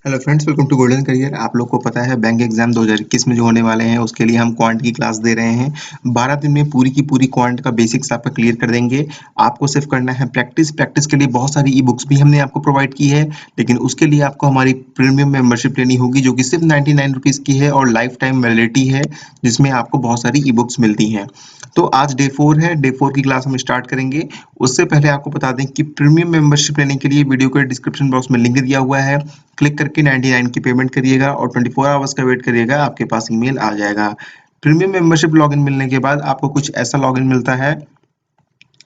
Hello friends, welcome to golden career. आप लोग को पता है बैंक एग्जाम 2021 में जो होने वाले हैं उसके लिए हम क्वांट की क्लास दे रहे हैं। 12 दिन में पूरी की पूरी क्वांट का बेसिक्स आपका क्लियर कर देंगे। आपको सिर्फ करना है प्रैक्टिस। प्रैक्टिस के लिए बहुत सारी ई बुक्स भी हमने आपको प्रोवाइड की है, लेकिन उसके लिए आपको हमारी प्रीमियम मेंबरशिप लेनी होगी जो कि सिर्फ 99 रुपीज़ की है और लाइफ टाइम वैलिडिटी है, जिसमें आपको बहुत सारी ई बुक्स मिलती हैं। तो आज डे 4 है। डे 4 की क्लास हम स्टार्ट करेंगे। उससे पहले आपको बता दें कि प्रीमियम मेंबरशिप लेने के लिए वीडियो के डिस्क्रिप्शन बॉक्स में लिंक दिया हुआ है। क्लिक करके 99 की पेमेंट करिएगा और 24 आवर्स का वेट करिएगा, आपके पास ईमेल आ जाएगा। प्रीमियम मेंबरशिप लॉगिन मिलने के बाद आपको कुछ ऐसा लॉगिन मिलता है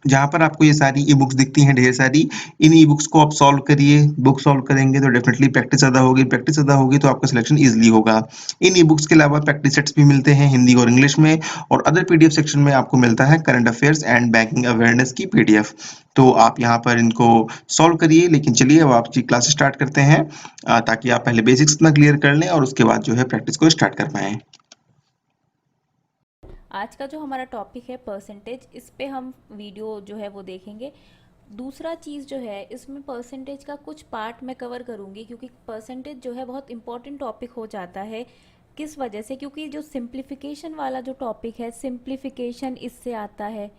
जहाँ पर आपको ये सारी ई बुक्स दिखती हैं, ढेर सारी। इन ई बुक्स को आप सॉल्व करिए। बुक सॉल्व करेंगे तो डेफिनेटली प्रैक्टिस ज़्यादा होगी, प्रैक्टिस ज़्यादा होगी तो आपका सिलेक्शन ईजिली होगा। इन ई बुक्स के अलावा प्रैक्टिस सेट्स भी मिलते हैं हिंदी और इंग्लिश में, और अदर पीडीएफ सेक्शन में आपको मिलता है current affairs and banking awareness की पीडीएफ। तो आप यहाँ पर इनको सॉल्व करिए। लेकिन चलिए अब आपकी क्लास स्टार्ट करते हैं, ताकि आप पहले बेसिक्स इतना क्लियर कर लें और उसके बाद जो है प्रैक्टिस को स्टार्ट कर पाएँ। आज का जो हमारा टॉपिक है परसेंटेज, इस पे हम वीडियो जो है वो देखेंगे। दूसरा चीज़ जो है इसमें परसेंटेज का कुछ पार्ट मैं कवर करूँगी, क्योंकि परसेंटेज जो है बहुत इंपॉर्टेंट टॉपिक हो जाता है। किस वजह से? क्योंकि जो सिंप्लीफिकेशन वाला जो टॉपिक है, सिंप्लीफिकेशन इससे आता है।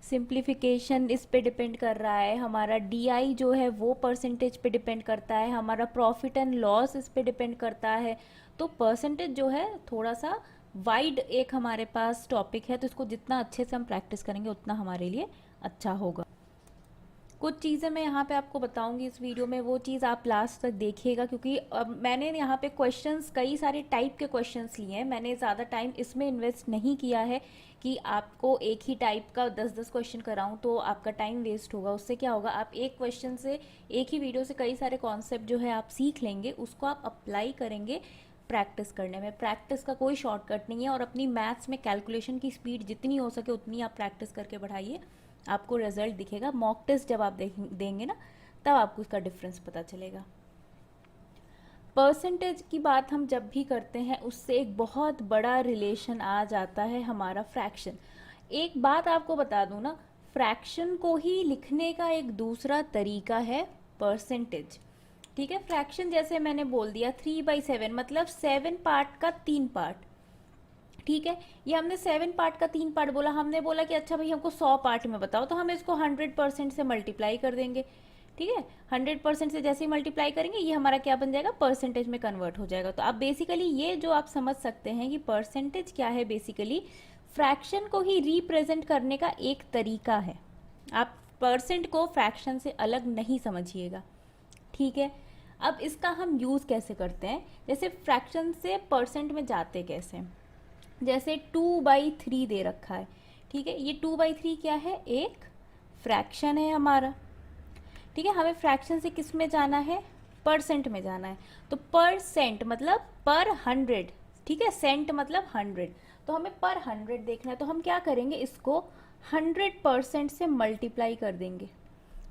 सिंप्लीफिकेशन इस पे डिपेंड कर रहा है। हमारा डीआई जो है वो परसेंटेज पे डिपेंड करता है। हमारा प्रॉफिट एंड लॉस इस पे डिपेंड करता है। तो परसेंटेज जो है थोड़ा सा वाइड एक हमारे पास टॉपिक है, तो इसको जितना अच्छे से हम प्रैक्टिस करेंगे उतना हमारे लिए अच्छा होगा। कुछ चीज़ें मैं यहाँ पे आपको बताऊंगी इस वीडियो में, वो चीज़ आप लास्ट तक देखिएगा, क्योंकि अब मैंने यहाँ पे क्वेश्चंस, कई सारे टाइप के क्वेश्चंस लिए हैं। मैंने ज़्यादा टाइम इसमें इन्वेस्ट नहीं किया है कि आपको एक ही टाइप का 10-10 क्वेश्चन कराऊं, तो आपका टाइम वेस्ट होगा। उससे क्या होगा, आप एक क्वेश्चन से, एक ही वीडियो से कई सारे कॉन्सेप्ट जो है आप सीख लेंगे, उसको आप अप्लाई करेंगे प्रैक्टिस करने में। प्रैक्टिस का कोई शॉर्टकट नहीं है, और अपनी मैथ्स में कैलकुलेशन की स्पीड जितनी हो सके उतनी आप प्रैक्टिस करके बढ़ाइए, आपको रिजल्ट दिखेगा। मॉक टेस्ट जब आप देंगे ना, तब आपको उसका डिफरेंस पता चलेगा। परसेंटेज की बात हम जब भी करते हैं, उससे एक बहुत बड़ा रिलेशन आ जाता है हमारा फ्रैक्शन। एक बात आपको बता दूं ना, फ्रैक्शन को ही लिखने का एक दूसरा तरीका है परसेंटेज। ठीक है, फ्रैक्शन जैसे मैंने बोल दिया 3/7, मतलब 7 पार्ट का 3 पार्ट। ठीक है, ये हमने 7 पार्ट का 3 पार्ट बोला। हमने बोला कि अच्छा भाई हमको 100 पार्ट में बताओ, तो हम इसको 100% से मल्टीप्लाई कर देंगे। ठीक है, 100% से जैसे ही मल्टीप्लाई करेंगे, ये हमारा क्या बन जाएगा, परसेंटेज में कन्वर्ट हो जाएगा। तो आप बेसिकली ये जो आप समझ सकते हैं कि परसेंटेज क्या है, बेसिकली फ्रैक्शन को ही रिप्रेजेंट करने का एक तरीका है। आप परसेंट को फ्रैक्शन से अलग नहीं समझिएगा। ठीक है, अब इसका हम यूज़ कैसे करते हैं, जैसे फ्रैक्शन से परसेंट में जाते कैसे। जैसे 2/3 दे रखा है। ठीक है, ये 2/3 क्या है, एक फ्रैक्शन है हमारा। ठीक है, हमें फ्रैक्शन से किस में जाना है, परसेंट में जाना है। तो परसेंट मतलब पर 100। ठीक है, सेंट मतलब 100, तो हमें पर 100 देखना है। तो हम क्या करेंगे, इसको 100% से मल्टीप्लाई कर देंगे।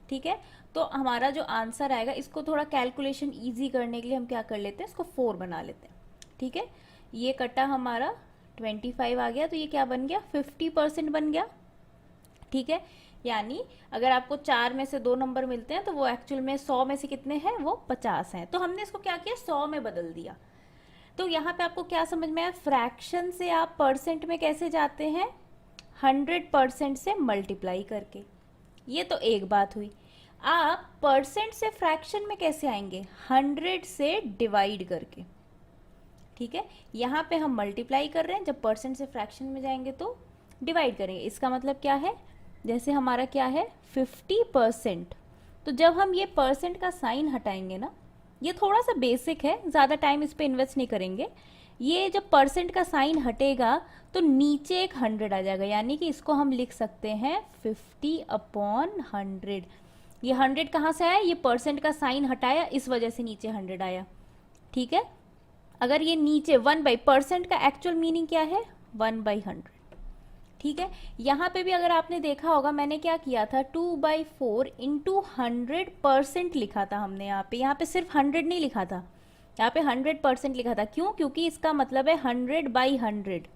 ठीक है, तो हमारा जो आंसर आएगा, इसको थोड़ा कैलकुलेशन ईजी करने के लिए हम क्या कर लेते हैं, इसको 4 बना लेते हैं। ठीक है, ये कटा हमारा 25 आ गया, तो ये क्या बन गया, 50% बन गया। ठीक है, यानी अगर आपको 4 में से 2 नंबर मिलते हैं, तो वो एक्चुअल में 100 में से कितने हैं, वो 50 हैं। तो हमने इसको क्या किया, 100 में बदल दिया। तो यहाँ पे आपको क्या समझ में आया, फ्रैक्शन से आप परसेंट में कैसे जाते हैं, 100% से मल्टीप्लाई करके। ये तो एक बात हुई। आप परसेंट से फ्रैक्शन में कैसे आएंगे, 100 से डिवाइड करके। ठीक है, यहाँ पे हम मल्टीप्लाई कर रहे हैं, जब परसेंट से फ्रैक्शन में जाएंगे तो डिवाइड करेंगे। इसका मतलब क्या है, जैसे हमारा क्या है 50%, तो जब हम ये परसेंट का साइन हटाएंगे ना, ये थोड़ा सा बेसिक है, ज़्यादा टाइम इस पर इन्वेस्ट नहीं करेंगे। ये जब परसेंट का साइन हटेगा तो नीचे एक 100 आ जाएगा, यानी कि इसको हम लिख सकते हैं 50/100। ये 100 कहाँ से आया, ये परसेंट का साइन हटाया, इस वजह से नीचे 100 आया। ठीक है, अगर ये नीचे 1/% का एक्चुअल मीनिंग क्या है, 1/100। ठीक है, यहाँ पे भी अगर आपने देखा होगा, मैंने क्या किया था, 2/4 इंटू 100% लिखा था हमने। यहाँ पे सिर्फ 100 नहीं लिखा था, यहाँ पे 100% लिखा था। क्यों, क्योंकि इसका मतलब है 100/100।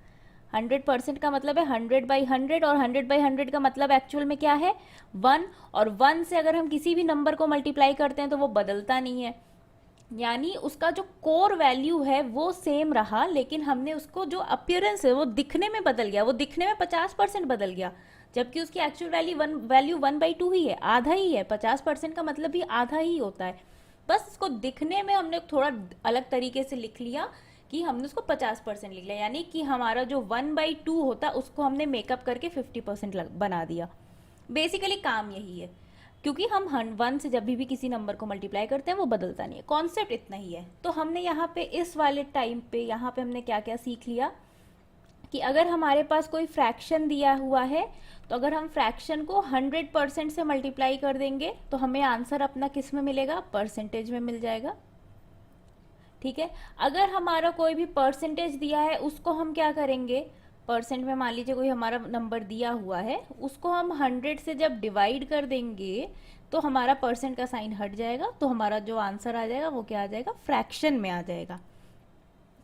100% का मतलब है 100/100, और 100/100 का मतलब एक्चुअल में क्या है, 1। और 1 से अगर हम किसी भी नंबर को मल्टीप्लाई करते हैं तो वो बदलता नहीं है। यानी उसका जो कोर वैल्यू है वो सेम रहा, लेकिन हमने उसको जो अपीयरेंस है वो दिखने में बदल गया, वो दिखने में 50% बदल गया, जबकि उसकी एक्चुअल वैल्यू 1/2 ही है, आधा ही है। 50% का मतलब भी आधा ही होता है। बस इसको दिखने में हमने थोड़ा अलग तरीके से लिख लिया कि हमने उसको 50% लिख लिया, यानी कि हमारा जो 1/2 होता उसको हमने मेकअप करके 50% बना दिया। बेसिकली काम यही है, क्योंकि हम 1 से जब भी किसी नंबर को मल्टीप्लाई करते हैं वो बदलता नहीं है, कॉन्सेप्ट इतना ही है। तो हमने यहाँ पे इस वाले टाइम पे यहाँ पे हमने क्या क्या सीख लिया कि अगर हमारे पास कोई फ्रैक्शन दिया हुआ है तो अगर हम फ्रैक्शन को 100% से मल्टीप्लाई कर देंगे तो हमें आंसर अपना किस में मिलेगा, परसेंटेज में मिल जाएगा। ठीक है, अगर हमारा कोई भी परसेंटेज दिया है उसको हम क्या करेंगे, परसेंट में मान लीजिए कोई हमारा नंबर दिया हुआ है, उसको हम 100 से जब डिवाइड कर देंगे तो हमारा परसेंट का साइन हट जाएगा, तो हमारा जो आंसर आ जाएगा वो क्या आ जाएगा, फ्रैक्शन में आ जाएगा।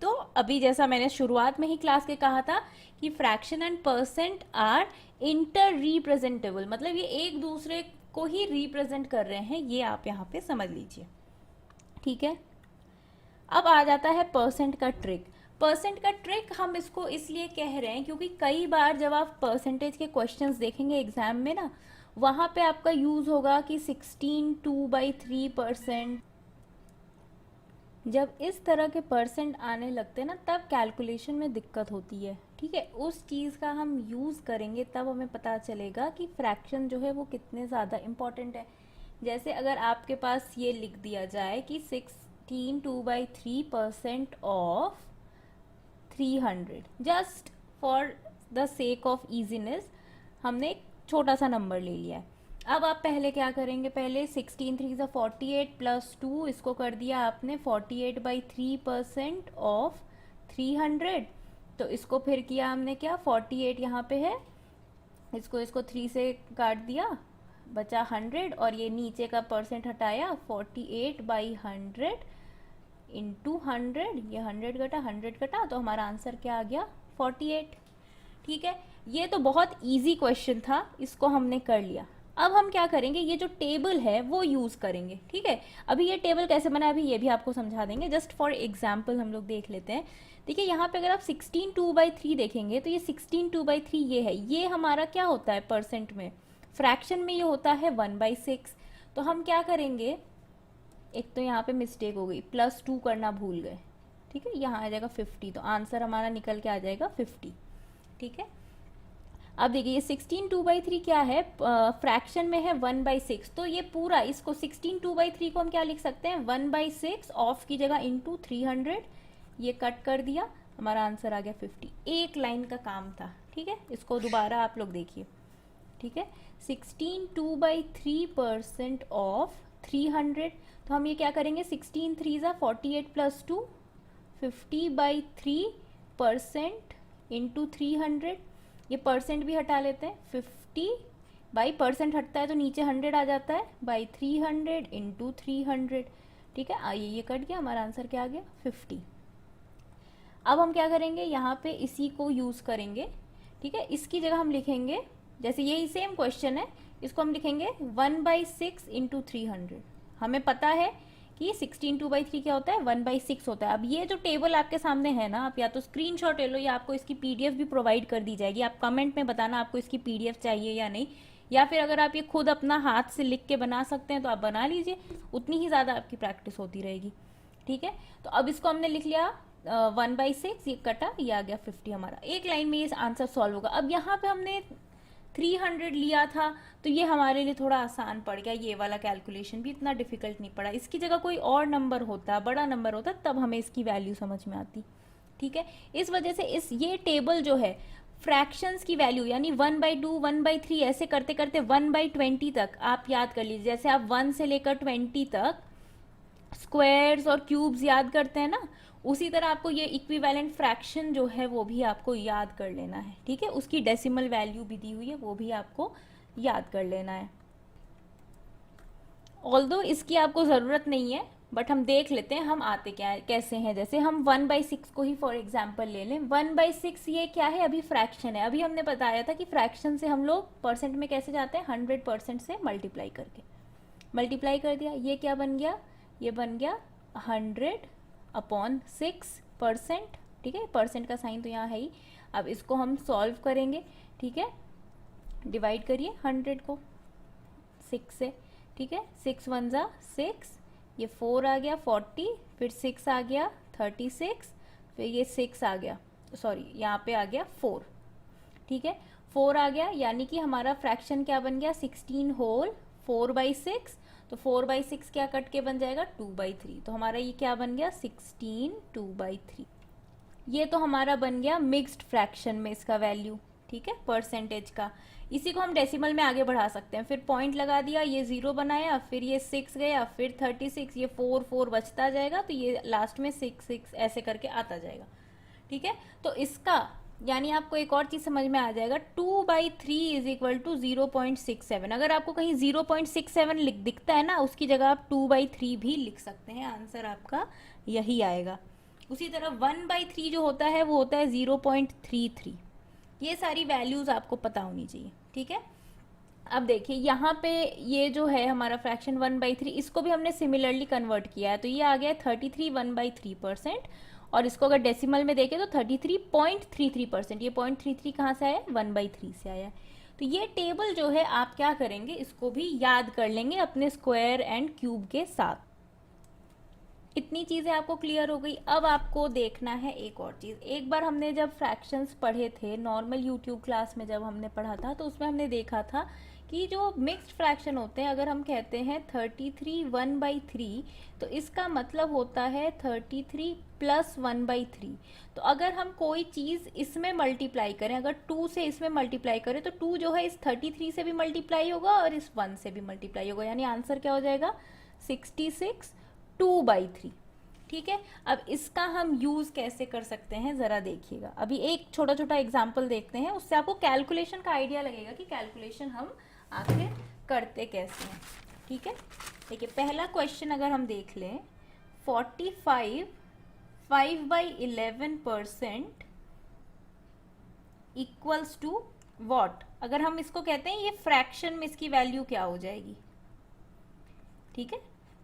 तो अभी जैसा मैंने शुरुआत में ही क्लास के कहा था कि fraction and percent are inter representable, मतलब ये एक दूसरे को ही रिप्रेजेंट कर रहे हैं, ये आप यहाँ पे समझ लीजिए। ठीक है, अब आ जाता है परसेंट का ट्रिक। परसेंट का ट्रिक हम इसको इसलिए कह रहे हैं क्योंकि कई बार जब आप परसेंटेज के क्वेश्चंस देखेंगे एग्जाम में ना, वहाँ पे आपका यूज़ होगा कि 16/2/3%। जब इस तरह के परसेंट आने लगते हैं ना तब कैलकुलेशन में दिक्कत होती है। ठीक है, उस चीज़ का हम यूज़ करेंगे तब हमें पता चलेगा कि फ्रैक्शन जो है वो कितने ज़्यादा इम्पॉर्टेंट है। जैसे अगर आपके पास ये लिख दिया जाए कि 16/2/3% of 300, just for the sake of easiness हमने एक छोटा सा नंबर ले लिया है। अब आप पहले क्या करेंगे, पहले 16×3 = 48 प्लस 2, इसको कर दिया आपने 48/3% ऑफ 300। तो इसको फिर किया हमने क्या, 48 यहाँ पे है, इसको 3 से काट दिया, बचा 100, और ये नीचे का परसेंट हटाया, 48/100 इंटू 100, ये 100 घटा 100 घटा, तो हमारा आंसर क्या आ गया, 48। ठीक है, ये तो बहुत इजी क्वेश्चन था, इसको हमने कर लिया। अब हम क्या करेंगे, ये जो टेबल है वो यूज़ करेंगे। ठीक है, अभी ये टेबल कैसे बना है अभी ये भी आपको समझा देंगे, जस्ट फॉर एग्जाम्पल हम लोग देख लेते हैं। देखिए यहाँ पे अगर आप 16/2/3 देखेंगे तो ये 16/2/3 ये है, ये हमारा क्या होता है परसेंट में, फ्रैक्शन में ये होता है 1/6। तो हम क्या करेंगे, एक तो यहाँ पे मिस्टेक हो गई, +2 करना भूल गए। ठीक है, यहाँ आ जाएगा 50, तो आंसर हमारा निकल के आ जाएगा 50। ठीक है, अब देखिए ये 16/2/3 क्या है, फ्रैक्शन में है 1/6, तो ये पूरा इसको 16/2/3 को हम क्या लिख सकते हैं, 1/6 ऑफ की जगह इंटू 300, ये कट कर दिया, हमारा आंसर आ गया 50। एक लाइन का काम था। ठीक है, इसको दोबारा आप लोग देखिए। ठीक है, 16/2/3% ऑफ 300, तो हम ये क्या करेंगे, 16×3 = 48 प्लस 2, 50/3% इंटू 300, ये परसेंट भी हटा लेते हैं, 50/% हटता है तो नीचे 100 आ जाता है, बाई 300 इंटू 300। ठीक है, आइए ये कट गया, हमारा आंसर क्या आ गया, 50। अब हम क्या करेंगे, यहाँ पे इसी को यूज़ करेंगे। ठीक है, इसकी जगह हम लिखेंगे, जैसे यही सेम क्वेश्चन है, इसको हम लिखेंगे 1/6 इंटू 300। हमें पता है कि 16/2/3 क्या होता है, 1/6 होता है। अब ये जो टेबल आपके सामने है ना, आप या तो स्क्रीनशॉट ले लो या आपको इसकी पीडीएफ भी प्रोवाइड कर दी जाएगी, आप कमेंट में बताना आपको इसकी पीडीएफ चाहिए या नहीं, या फिर अगर आप ये खुद अपना हाथ से लिख के बना सकते हैं तो आप बना लीजिए, उतनी ही ज़्यादा आपकी प्रैक्टिस होती रहेगी। ठीक है, तो अब इसको हमने लिख लिया 1/6, ये कटा, ये आ गया 50, हमारा एक लाइन में ये आंसर सॉल्व होगा। अब यहाँ पे हमने 300 लिया था तो ये हमारे लिए थोड़ा आसान पड़ गया, ये वाला कैलकुलेशन भी इतना डिफिकल्ट नहीं पड़ा। इसकी जगह कोई और नंबर होता, बड़ा नंबर होता, तब हमें इसकी वैल्यू समझ में आती। ठीक है, इस वजह से ये टेबल जो है फ्रैक्शंस की वैल्यू, यानी 1/2 1/3 ऐसे करते करते 1/20 तक आप याद कर लीजिए। जैसे आप 1 से लेकर 20 तक स्क्वायर्स और क्यूब्स याद करते हैं ना, उसी तरह आपको ये इक्विवेलेंट फ्रैक्शन जो है वो भी आपको याद कर लेना है। ठीक है, उसकी डेसिमल वैल्यू भी दी हुई है, वो भी आपको याद कर लेना है। ऑल्दो इसकी आपको ज़रूरत नहीं है, बट हम देख लेते हैं हम आते क्या कैसे हैं। जैसे हम 1/6 को ही फॉर एग्जांपल ले लें, 1/6 ये क्या है, अभी फ्रैक्शन है। अभी हमने बताया था कि फ्रैक्शन से हम लोग परसेंट में कैसे जाते हैं, 100% से मल्टीप्लाई करके। मल्टीप्लाई कर दिया, ये क्या बन गया, ये बन गया 100/6%, ठीक है, परसेंट का साइन तो यहाँ है ही। अब इसको हम सॉल्व करेंगे, ठीक है, डिवाइड करिए 100 को 6 से, ठीक है, 6 1 6, ये 4 आ गया 40, फिर 6 आ गया 36, फिर ये 6 आ गया, सॉरी यहाँ पे आ गया 4, ठीक है, 4 आ गया, यानी कि हमारा फ्रैक्शन क्या बन गया, 16 होल 4/6, तो 4/6 क्या कट के बन जाएगा 2/3, तो हमारा ये क्या बन गया 16 2/3। ये तो हमारा बन गया मिक्स्ड फ्रैक्शन में इसका वैल्यू, ठीक है, परसेंटेज का। इसी को हम डेसिमल में आगे बढ़ा सकते हैं, फिर पॉइंट लगा दिया, ये 0 बनाया, फिर ये 6 गया, फिर 36, ये 4 4 बचता जाएगा, तो ये लास्ट में 6 6 ऐसे करके आता जाएगा, ठीक है। तो इसका यानी आपको एक और चीज समझ में आ जाएगा, 2/3 इज इक्वल टू 0.67। अगर आपको कहीं 0.67 दिखता है ना, उसकी जगह आप 2/3 भी लिख सकते हैं, आंसर आपका यही आएगा। उसी तरह 1/3 जो होता है वो होता है 0.33। ये सारी वैल्यूज आपको पता होनी चाहिए, ठीक है। अब देखिए यहाँ पे ये जो है हमारा फ्रैक्शन 1/3, इसको भी हमने सिमिलरली कन्वर्ट किया है, तो ये आ गया 33 1/3%, और इसको अगर डेसिमल में देखें तो 33.33%। ये 0.33 कहाँ से आया, 1/3 से आया है। तो ये टेबल जो है आप क्या करेंगे, इसको भी याद कर लेंगे अपने स्क्वायर एंड क्यूब के साथ। इतनी चीज़ें आपको क्लियर हो गई। अब आपको देखना है एक और चीज़। एक बार हमने जब फ्रैक्शंस पढ़े थे नॉर्मल यूट्यूब क्लास में, जब हमने पढ़ा था, तो उसमें हमने देखा था कि जो मिक्स्ड फ्रैक्शन होते हैं, अगर हम कहते हैं 33 1/3, तो इसका मतलब होता है 33 + 1/3। तो अगर हम कोई चीज़ इसमें मल्टीप्लाई करें, अगर 2 से इसमें मल्टीप्लाई करें, तो 2 जो है इस 33 से भी मल्टीप्लाई होगा और इस 1 से भी मल्टीप्लाई होगा, यानी आंसर क्या हो जाएगा 66 2/3, ठीक है। अब इसका हम यूज़ कैसे कर सकते हैं ज़रा देखिएगा। अभी एक छोटा छोटा एग्जाम्पल देखते हैं, उससे आपको कैलकुलेशन का आइडिया लगेगा कि कैलकुलेशन हम आखिर करते कैसे हैं, ठीक है। देखिए पहला क्वेश्चन अगर हम देख लें, 45 5/11% इक्वल्स टू वॉट। अगर हम इसको कहते हैं ये फ्रैक्शन में इसकी वैल्यू क्या हो जाएगी, ठीक है,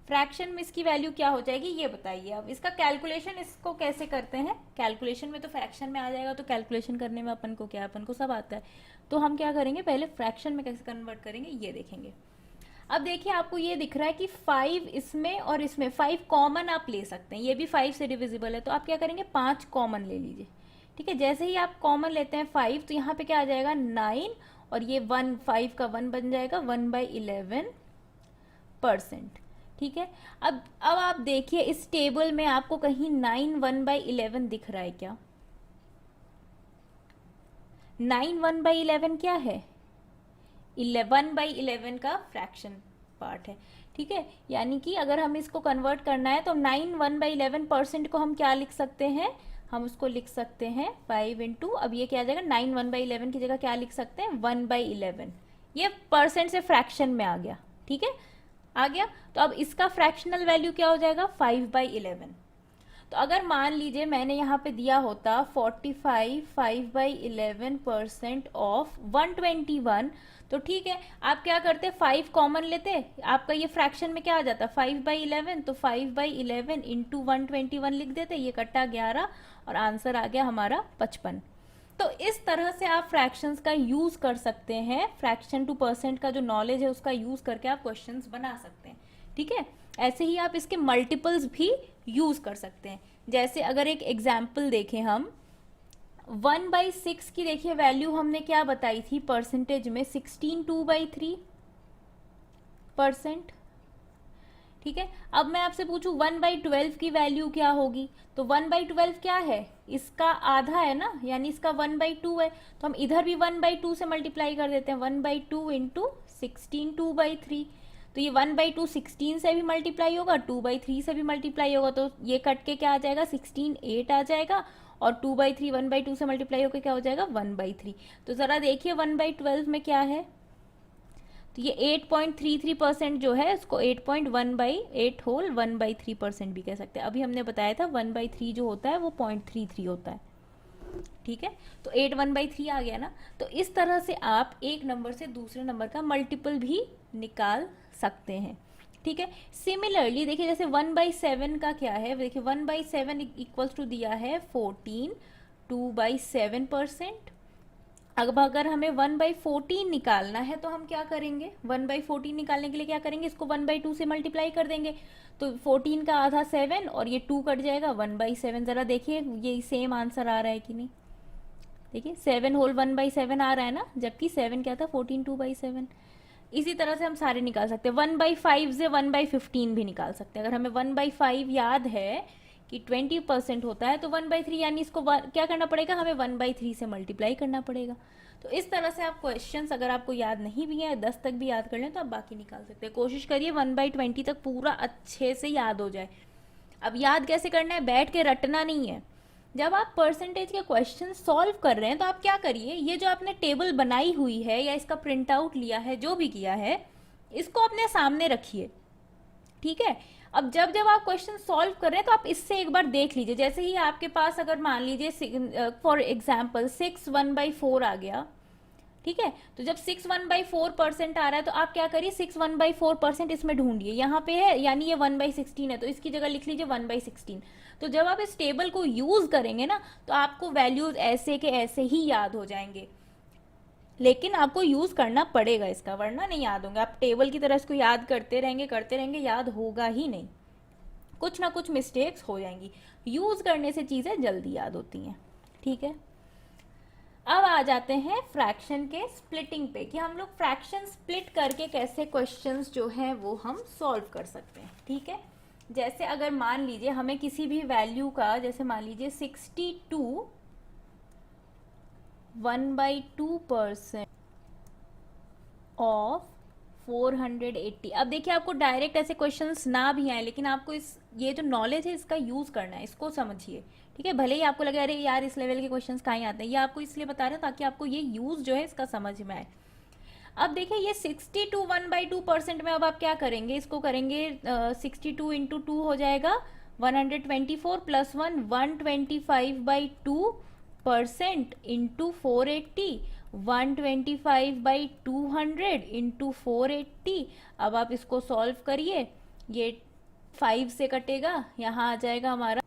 फ्रैक्शन में इसकी वैल्यू क्या हो जाएगी ये बताइए। अब इसका कैलकुलेशन इसको कैसे करते हैं, कैलकुलेशन में तो फ्रैक्शन में आ जाएगा, तो कैलकुलेशन करने में अपन को क्या, अपन को सब आता है, तो हम क्या करेंगे पहले फ्रैक्शन में कैसे कन्वर्ट करेंगे ये देखेंगे। अब देखिए आपको ये दिख रहा है कि 5 इसमें और इसमें, 5 कॉमन आप ले सकते हैं, ये भी 5 से डिविजिबल है, तो आप क्या करेंगे 5 कॉमन ले लीजिए, ठीक है। जैसे ही आप कॉमन लेते हैं 5, तो यहाँ पे क्या आ जाएगा 9, और ये 1 5 का 1 बन जाएगा 1/11%, ठीक है। अब आप देखिए इस टेबल में आपको कहीं 9 1/11 दिख रहा है क्या, 9 1/11 क्या है, 1/11 का फ्रैक्शन पार्ट है, ठीक है। यानी कि अगर हम इसको कन्वर्ट करना है तो 9 1/11% को हम क्या लिख सकते हैं, हम उसको लिख सकते हैं 5 इंटू, अब ये क्या आ जाएगा 9 1/11 की जगह क्या लिख सकते हैं 1/11, ये परसेंट से फ्रैक्शन में आ गया, ठीक है, आ गया। तो अब इसका फ्रैक्शनल वैल्यू क्या हो जाएगा 5/11। तो अगर मान लीजिए मैंने यहाँ पे दिया होता 45 5/11% ऑफ 121, तो ठीक है, आप क्या करते 5 कॉमन लेते, आपका ये फ्रैक्शन में क्या आ जाता 5/11, तो 5/11 इंटू 121 लिख देते, ये कट्टा 11 और आंसर आ गया हमारा 55। तो इस तरह से आप फ्रैक्शंस का यूज़ कर सकते हैं, फ्रैक्शन टू परसेंट का जो नॉलेज है उसका यूज़ करके आप क्वेश्चंस बना सकते हैं, ठीक है। ऐसे ही आप इसके मल्टीपल्स भी यूज़ कर सकते हैं। जैसे अगर एक एग्जाम्पल देखें हम, 1/6 की देखिए वैल्यू हमने क्या बताई थी परसेंटेज में, 16 2/3%, ठीक है। अब मैं आपसे पूछूं 1/12 की वैल्यू क्या होगी, तो 1/12 क्या है, इसका आधा है ना, यानी इसका 1/2 है, तो हम इधर भी 1/2 से मल्टीप्लाई कर देते हैं, 1/2 इंटू 16 2/3, तो ये 1/2 16 से भी मल्टीप्लाई होगा, 2/3 से भी मल्टीप्लाई होगा, तो ये कट के क्या आ जाएगा 16 8 आ जाएगा, और 2/3 1/2 से मल्टीप्लाई होकर क्या हो जाएगा 1/3। तो ज़रा देखिए 1/12 में क्या है, तो ये 8.33% जो है उसको 8.1/8 होल 1/3% भी कह सकते हैं। अभी हमने बताया था 1/3 जो होता है वो 0.33 होता है, ठीक है। तो 8 1/3 आ गया ना। तो इस तरह से आप एक नंबर से दूसरे नंबर का मल्टीपल भी निकाल सकते हैं, ठीक है। सिमिलरली देखिए जैसे 1/7 का क्या है, देखिए 1/7 इक्वल्स टू दिया है 14, 2/7%। अब अगर हमें 1/14 निकालना है तो हम क्या करेंगे, 1/14 निकालने के लिए क्या करेंगे, इसको 1/2 से मल्टीप्लाई कर देंगे। तो 14 का आधा 7 और ये 2 कट जाएगा, 1/7। ज़रा देखिए ये सेम आंसर आ रहा है कि नहीं। देखिए 7 होल 1/7 आ रहा है ना, जबकि 7 क्या था, 14 2/7। इसी तरह से हम सारे निकाल सकते हैं। 1/5 से 1/15 भी निकाल सकते हैं। अगर हमें 1/5 याद है कि 20% होता है, तो 1/3 यानी इसको क्या करना पड़ेगा, हमें 1/3 से मल्टीप्लाई करना पड़ेगा। तो इस तरह से आप क्वेश्चंस अगर आपको याद नहीं भी है, 10 तक भी याद कर लें, तो आप बाकी निकाल सकते हैं। कोशिश करिए 1/20 तक पूरा अच्छे से याद हो जाए। अब याद कैसे करना है, बैठ के रटना नहीं है। जब आप परसेंटेज के क्वेश्चन सॉल्व कर रहे हैं तो आप क्या करिए, ये जो आपने टेबल बनाई हुई है या इसका प्रिंट आउट लिया है, जो भी किया है, इसको अपने सामने रखिए। ठीक है। अब जब जब आप क्वेश्चन सॉल्व कर रहे हैं तो आप इससे एक बार देख लीजिए। जैसे ही आपके पास अगर मान लीजिए फॉर एग्जाम्पल 6 1/4 आ गया, ठीक है, तो जब 6 1/4% आ रहा है तो आप क्या करिए, 6 1/4% इसमें ढूंढिए। यहाँ पे है यानी ये 1/16 है, तो इसकी जगह लिख लीजिए 1/16। तो जब आप इस टेबल को यूज करेंगे ना, तो आपको वैल्यूज ऐसे के ऐसे ही याद हो जाएंगे। लेकिन आपको यूज करना पड़ेगा इसका, वरना नहीं याद होंगे। आप टेबल की तरह इसको याद करते रहेंगे, याद होगा ही नहीं। कुछ ना कुछ मिस्टेक्स हो जाएंगी। यूज करने से चीजें जल्दी याद होती हैं। ठीक है। अब आ जाते हैं फ्रैक्शन के स्प्लिटिंग पे, कि हम लोग फ्रैक्शन स्प्लिट करके कैसे क्वेश्चंस जो हैं वो हम सॉल्व कर सकते हैं। ठीक है। जैसे अगर मान लीजिए हमें किसी भी वैल्यू का, जैसे मान लीजिए 62 1/2% ऑफ 480। अब देखिए आपको डायरेक्ट ऐसे क्वेश्चंस ना भी आए, लेकिन आपको इस ये जो नॉलेज है इसका यूज करना है, इसको समझिए। ठीक है। भले ही आपको लगे अरे यार इस लेवल के क्वेश्चंस कहाँ आते हैं, ये आपको इसलिए बता रहे हैं ताकि आपको ये यूज जो है इसका समझ में आए। अब देखिए ये 62 1/2% में, अब आप क्या करेंगे, इसको करेंगे 62 इंटू 2 हो जाएगा 124 प्लस 1 125/2% इंटू 480, 125/200 इंटू 480। अब आप इसको सॉल्व करिए, ये 5 से कटेगा, यहाँ आ जाएगा हमारा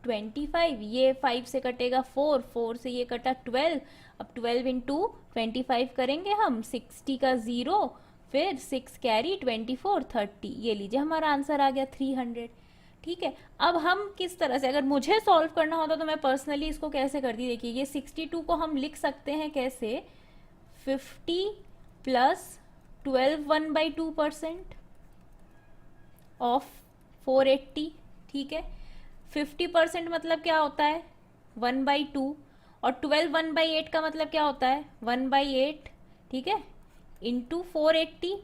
25, ये 5 से कटेगा 4, 4 से ये कटा 12। अब 12 इंटू 25 करेंगे हम, 60 का 0, फिर 6 कैरी 24 30। ये लीजिए हमारा आंसर आ गया 300। ठीक है। अब हम किस तरह से, अगर मुझे सॉल्व करना होता तो मैं पर्सनली इसको कैसे करती, देखिए ये 62 को हम लिख सकते हैं कैसे, 50 प्लस 12 1/2% ऑफ 480। ठीक है। 50% मतलब क्या होता है, 1/2, और 12 1/8 का मतलब क्या होता है, 1/8। ठीक है। इंटू 480,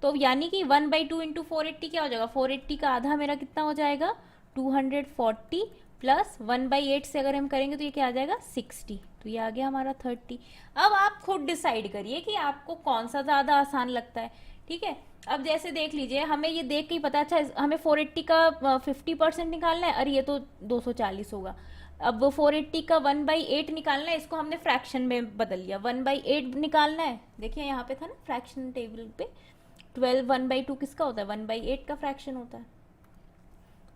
तो यानी कि 1/2 इंटू 480 क्या हो जाएगा, 480 का आधा मेरा कितना हो जाएगा 240, प्लस 1/8 से अगर हम करेंगे तो ये क्या आ जाएगा 60, तो ये आ गया हमारा 30। अब आप खुद डिसाइड करिए कि आपको कौन सा ज़्यादा आसान लगता है। ठीक है। अब जैसे देख लीजिए, हमें ये देख के ही पता, अच्छा हमें 480 का 50% निकालना है, अरे ये तो 240 होगा। अब 480 का 1/8 निकालना है, इसको हमने फ्रैक्शन में बदल लिया, 1/8 निकालना है। देखिए यहाँ पे था ना फ्रैक्शन टेबल पे, 12 1/2 किसका होता है, 1/8 का फ्रैक्शन होता है।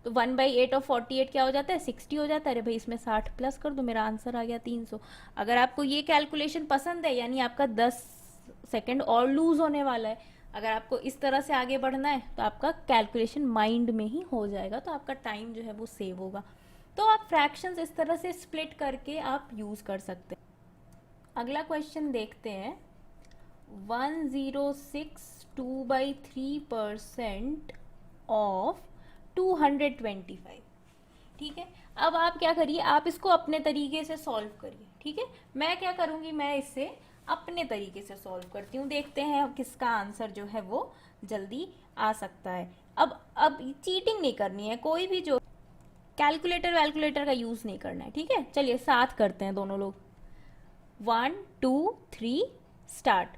तो 1/8 और 48 क्या हो जाता है, 60 हो जाता है। अरे भाई इसमें 60 प्लस कर दो, मेरा आंसर आ गया 300। अगर आपको ये कैलकुलेशन पसंद है, यानी आपका 10 सेकेंड और लूज होने वाला है। अगर आपको इस तरह से आगे बढ़ना है तो आपका कैलकुलेशन माइंड में ही हो जाएगा, तो आपका टाइम जो है वो सेव होगा। तो आप फ्रैक्शंस इस तरह से स्प्लिट करके आप यूज़ कर सकते हैं। अगला क्वेश्चन देखते हैं, 1062/3% ऑफ 225। ठीक है। अब आप क्या करिए, आप इसको अपने तरीके से सॉल्व करिए। ठीक है। मैं क्या करूँगी, मैं इसे अपने तरीके से सॉल्व करती हूँ, देखते हैं किसका आंसर जो है वो जल्दी आ सकता है। अब चीटिंग नहीं करनी है, कोई भी जो कैलकुलेटर वैलकुलेटर का यूज़ नहीं करना है। ठीक है। चलिए साथ करते हैं दोनों लोग, 1 2 3 स्टार्ट।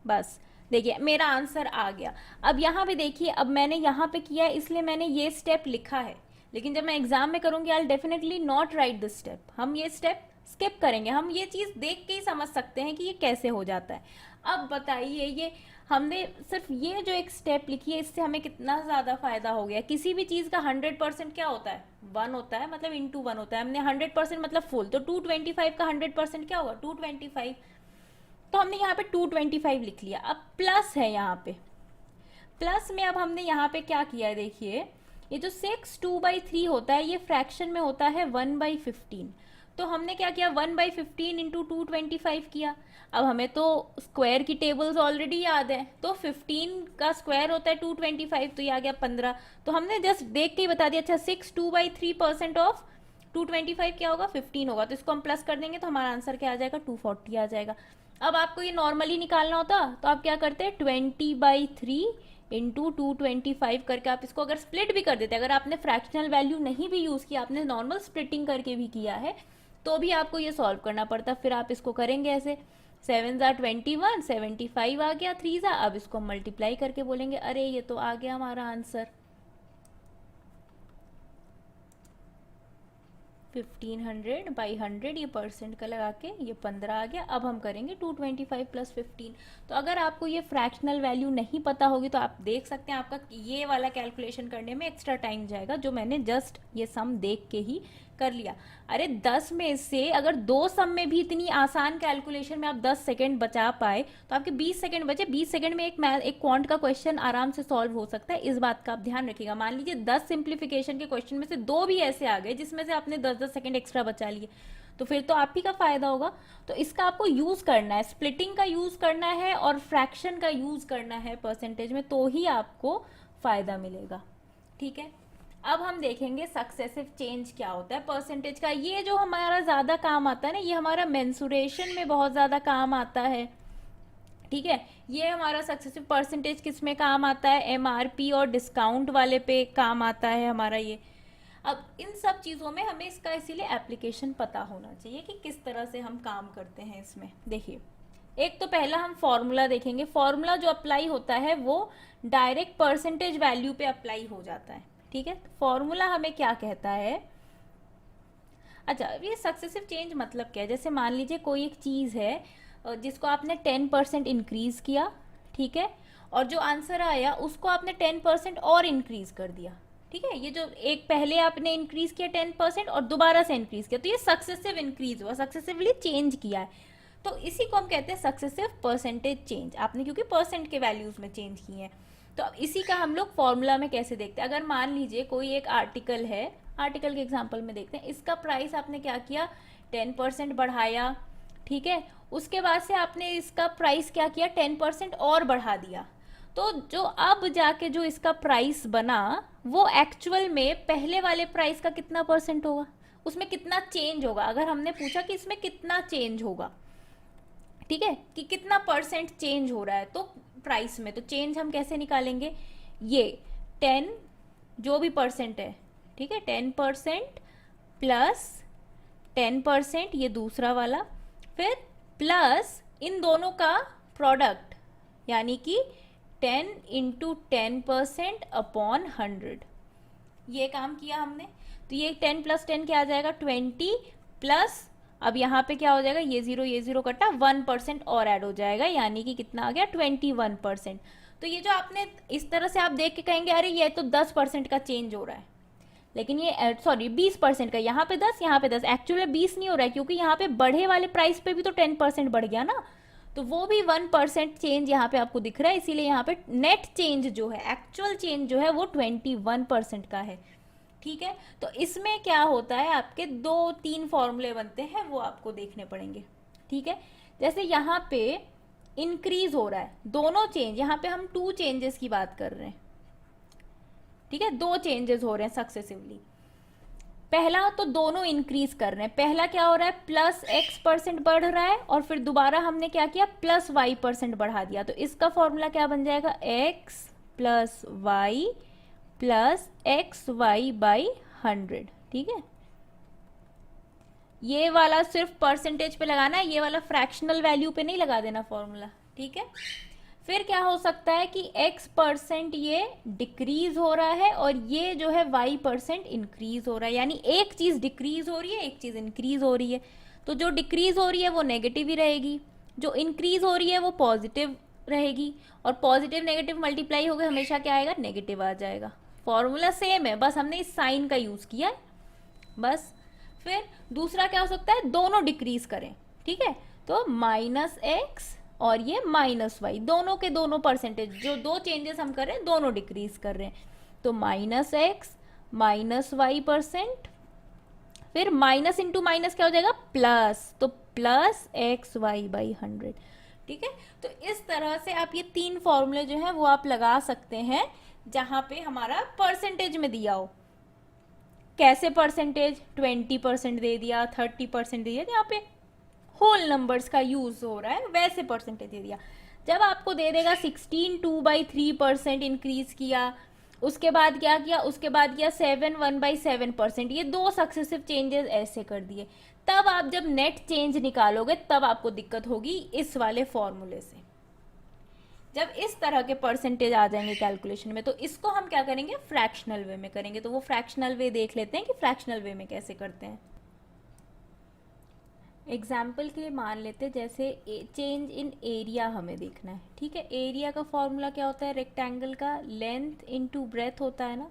बस देखिए मेरा आंसर आ गया। अब यहाँ पे देखिए, अब मैंने यहाँ पे किया है इसलिए मैंने ये स्टेप लिखा है, लेकिन जब मैं एग्जाम में करूँगी I definitely not right this step, हम ये स्टेप स्किप करेंगे। हम ये चीज़ देख के ही समझ सकते हैं कि ये कैसे हो जाता है। अब बताइए, ये हमने सिर्फ ये जो एक स्टेप लिखी है इससे हमें कितना ज़्यादा फायदा हो गया। किसी भी चीज़ का 100% क्या होता है, 1 होता है, मतलब इंटू 1 होता है। हमने 100% मतलब फुल, तो 225 का 100% क्या होगा, 225। तो हमने यहाँ पे 225 लिख लिया। अब प्लस है यहाँ पे, प्लस में अब हमने यहाँ पे क्या किया है, देखिए ये जो 6/2/3 होता है ये फ्रैक्शन में होता है 1/15। तो हमने क्या किया, 1/15 इंटू 225 किया। अब हमें तो स्क्वायर की टेबल्स ऑलरेडी याद है, तो 15 का स्क्वायर होता है 225, तो ये आ गया 15। तो हमने जस्ट देख के ही बता दिया। अच्छा 6/2/3% ऑफ 225 क्या होगा, 15 होगा। तो इसको हम प्लस कर देंगे तो हमारा आंसर क्या आ जाएगा, 240 आ जाएगा। अब आपको ये नॉर्मली निकालना होता तो आप क्या करते, 20/3 इंटू 225 करके आप इसको अगर स्प्लिट भी कर देते, अगर आपने फ्रैक्शनल वैल्यू नहीं भी यूज़ किया, आपने नॉर्मल स्प्लिटिंग करके भी किया है, तो भी आपको ये सॉल्व करना पड़ता। फिर आप इसको करेंगे ऐसे, 7 × 21 75 आ गया, 3 अब इसको मल्टीप्लाई करके बोलेंगे अरे ये तो आ गया हमारा आंसर 1500/100, ये परसेंट का लगा के ये 15 आ गया। अब हम करेंगे 225 + 15। तो अगर आपको ये फ्रैक्शनल वैल्यू नहीं पता होगी तो आप देख सकते हैं आपका ये वाला कैलकुलेशन करने में एक्स्ट्रा टाइम जाएगा, जो मैंने जस्ट ये सम देख के ही कर लिया। अरे 10 में से अगर 2 सम में भी इतनी आसान कैलकुलेशन में आप 10 सेकंड बचा पाए तो आपके 20 सेकंड बचे। 20 सेकंड में एक क्वांट का क्वेश्चन आराम से सॉल्व हो सकता है, इस बात का आप ध्यान रखिएगा। मान लीजिए 10 सिंप्लीफिकेशन के क्वेश्चन में से 2 भी ऐसे आ गए जिसमें से आपने 10-10 सेकंड एक्स्ट्रा बचा लिए, तो फिर तो आप ही का फायदा होगा। तो इसका आपको यूज करना है, स्प्लिटिंग का यूज करना है और फ्रैक्शन का यूज करना है परसेंटेज में, तो ही आपको फायदा मिलेगा। ठीक है, अब हम देखेंगे सक्सेसिव चेंज क्या होता है परसेंटेज का। ये जो हमारा ज़्यादा काम आता है ना, ये हमारा मेंसुरेशन में बहुत ज़्यादा काम आता है। ठीक है, ये हमारा सक्सेसिव परसेंटेज किस में काम आता है, एमआरपी और डिस्काउंट वाले पे काम आता है हमारा ये। अब इन सब चीज़ों में हमें इसका इसीलिए एप्लीकेशन पता होना चाहिए कि किस तरह से हम काम करते हैं इसमें। देखिए, एक तो पहला हम फॉर्मूला देखेंगे। फॉर्मूला जो अप्लाई होता है वो डायरेक्ट परसेंटेज वैल्यू पे अप्लाई हो जाता है। ठीक है, फॉर्मूला हमें क्या कहता है। अच्छा, ये सक्सेसिव चेंज मतलब क्या है, जैसे मान लीजिए कोई एक चीज़ है जिसको आपने 10% इंक्रीज किया, ठीक है, और जो आंसर आया उसको आपने 10% और इंक्रीज कर दिया। ठीक है, ये जो एक पहले आपने इंक्रीज किया 10% और दोबारा से इंक्रीज किया, तो ये सक्सेसिव इंक्रीज हुआ, सक्सेसिवली चेंज किया है। तो इसी को हम कहते हैं सक्सेसिव परसेंटेज चेंज, आपने क्योंकि परसेंट के वैल्यूज में चेंज किए हैं। तो अब इसी का हम लोग फॉर्मूला में कैसे देखते हैं। अगर मान लीजिए कोई एक आर्टिकल है, आर्टिकल के एग्जांपल में देखते हैं, इसका प्राइस आपने क्या किया, 10% बढ़ाया। ठीक है, उसके बाद से आपने इसका प्राइस क्या किया, 10% और बढ़ा दिया। तो जो अब जाके जो इसका प्राइस बना वो एक्चुअल में पहले वाले प्राइस का कितना परसेंट होगा, उसमें कितना चेंज होगा। अगर हमने पूछा कि इसमें कितना चेंज होगा, ठीक है, कि कितना परसेंट चेंज हो रहा है तो प्राइस में, तो चेंज हम कैसे निकालेंगे, ये 10 जो भी परसेंट है, ठीक है, 10% प्लस 10% ये दूसरा वाला, फिर प्लस इन दोनों का प्रोडक्ट, यानी कि 10 × 10% अपॉन 100। ये काम किया हमने। तो ये 10 + 10 क्या आ जाएगा, 20 प्लस, अब यहाँ पे क्या हो जाएगा, ये 0 कटा, 1% और ऐड हो जाएगा, यानी कि कितना आ गया, 21%। तो ये जो आपने इस तरह से आप देख के कहेंगे अरे ये तो 10% का चेंज हो रहा है, लेकिन ये सॉरी 20% का, यहाँ पे 10 यहाँ पे 10, एक्चुअली 20 नहीं हो रहा है क्योंकि यहाँ पे बढ़े वाले प्राइस पे भी तो 10% बढ़ गया ना, तो वो भी 1% चेंज यहाँ पे आपको दिख रहा है। इसीलिए यहाँ पे नेट चेंज जो है, एक्चुअल चेंज जो है वो 21% का है। ठीक है, तो इसमें क्या होता है, आपके 2-3 फॉर्मूले बनते हैं, वो आपको देखने पड़ेंगे। ठीक है, जैसे यहाँ पे इंक्रीज हो रहा है, दोनों चेंज, यहाँ पे हम 2 चेंजेस की बात कर रहे हैं। ठीक है, 2 चेंजेस हो रहे हैं सक्सेसिवली। पहला तो दोनों इंक्रीज कर रहे हैं, पहला क्या हो रहा है, +X% बढ़ रहा है और फिर दोबारा हमने क्या किया, +Y% बढ़ा दिया। तो इसका फॉर्मूला क्या बन जाएगा, X + Y + XY/100। ठीक है, ये वाला सिर्फ परसेंटेज पे लगाना है, ये वाला फ्रैक्शनल वैल्यू पे नहीं लगा देना फॉर्मूला। ठीक है, फिर क्या हो सकता है कि x% ये डिक्रीज हो रहा है और ये जो है y% इंक्रीज हो रहा है, यानी एक चीज़ डिक्रीज हो रही है, एक चीज़ इंक्रीज हो रही है। तो जो डिक्रीज हो रही है वो नेगेटिव ही रहेगी, जो इंक्रीज हो रही है वो पॉजिटिव रहेगी, और पॉजिटिव नेगेटिव मल्टीप्लाई हो गए हमेशा क्या आएगा, नेगेटिव आ जाएगा। फॉर्मूला सेम है, बस हमने इस साइन का यूज़ किया है बस। फिर दूसरा क्या हो सकता है, दोनों डिक्रीज करें, ठीक है, तो -x और ये -y, दोनों के दोनों परसेंटेज, जो दो चेंजेस हम कर रहे हैं दोनों डिक्रीज कर रहे हैं, तो -x -y%, फिर माइनस इंटू माइनस क्या हो जाएगा, प्लस, तो +xy/100, ठीक है। तो इस तरह से आप ये तीन फॉर्मूले जो है वो आप लगा सकते हैं जहां पे हमारा परसेंटेज में दिया हो। कैसे परसेंटेज, 20% दे दिया, 30% दे दिया, यहाँ पे होल नंबर्स का यूज हो रहा है, वैसे परसेंटेज दे दिया। जब आपको दे देगा 16 2/3% इंक्रीज किया, उसके बाद क्या किया, उसके बाद किया 7 1/7%, ये दो सक्सेसिव चेंजेस ऐसे कर दिए, तब आप जब नेट चेंज निकालोगे तब आपको दिक्कत होगी इस वाले फॉर्मूले से। जब इस तरह के परसेंटेज आ जाएंगे कैलकुलेशन में, तो इसको हम क्या करेंगे, फ्रैक्शनल वे में करेंगे। तो वो फ्रैक्शनल वे देख लेते हैं कि फ्रैक्शनल वे में कैसे करते हैं। एग्जाम्पल के लिए मान लेते हैं जैसे चेंज इन एरिया हमें देखना है, ठीक है। एरिया का फॉर्मूला क्या होता है, रेक्टेंगल का लेंथ इनटू ब्रेथ होता है ना।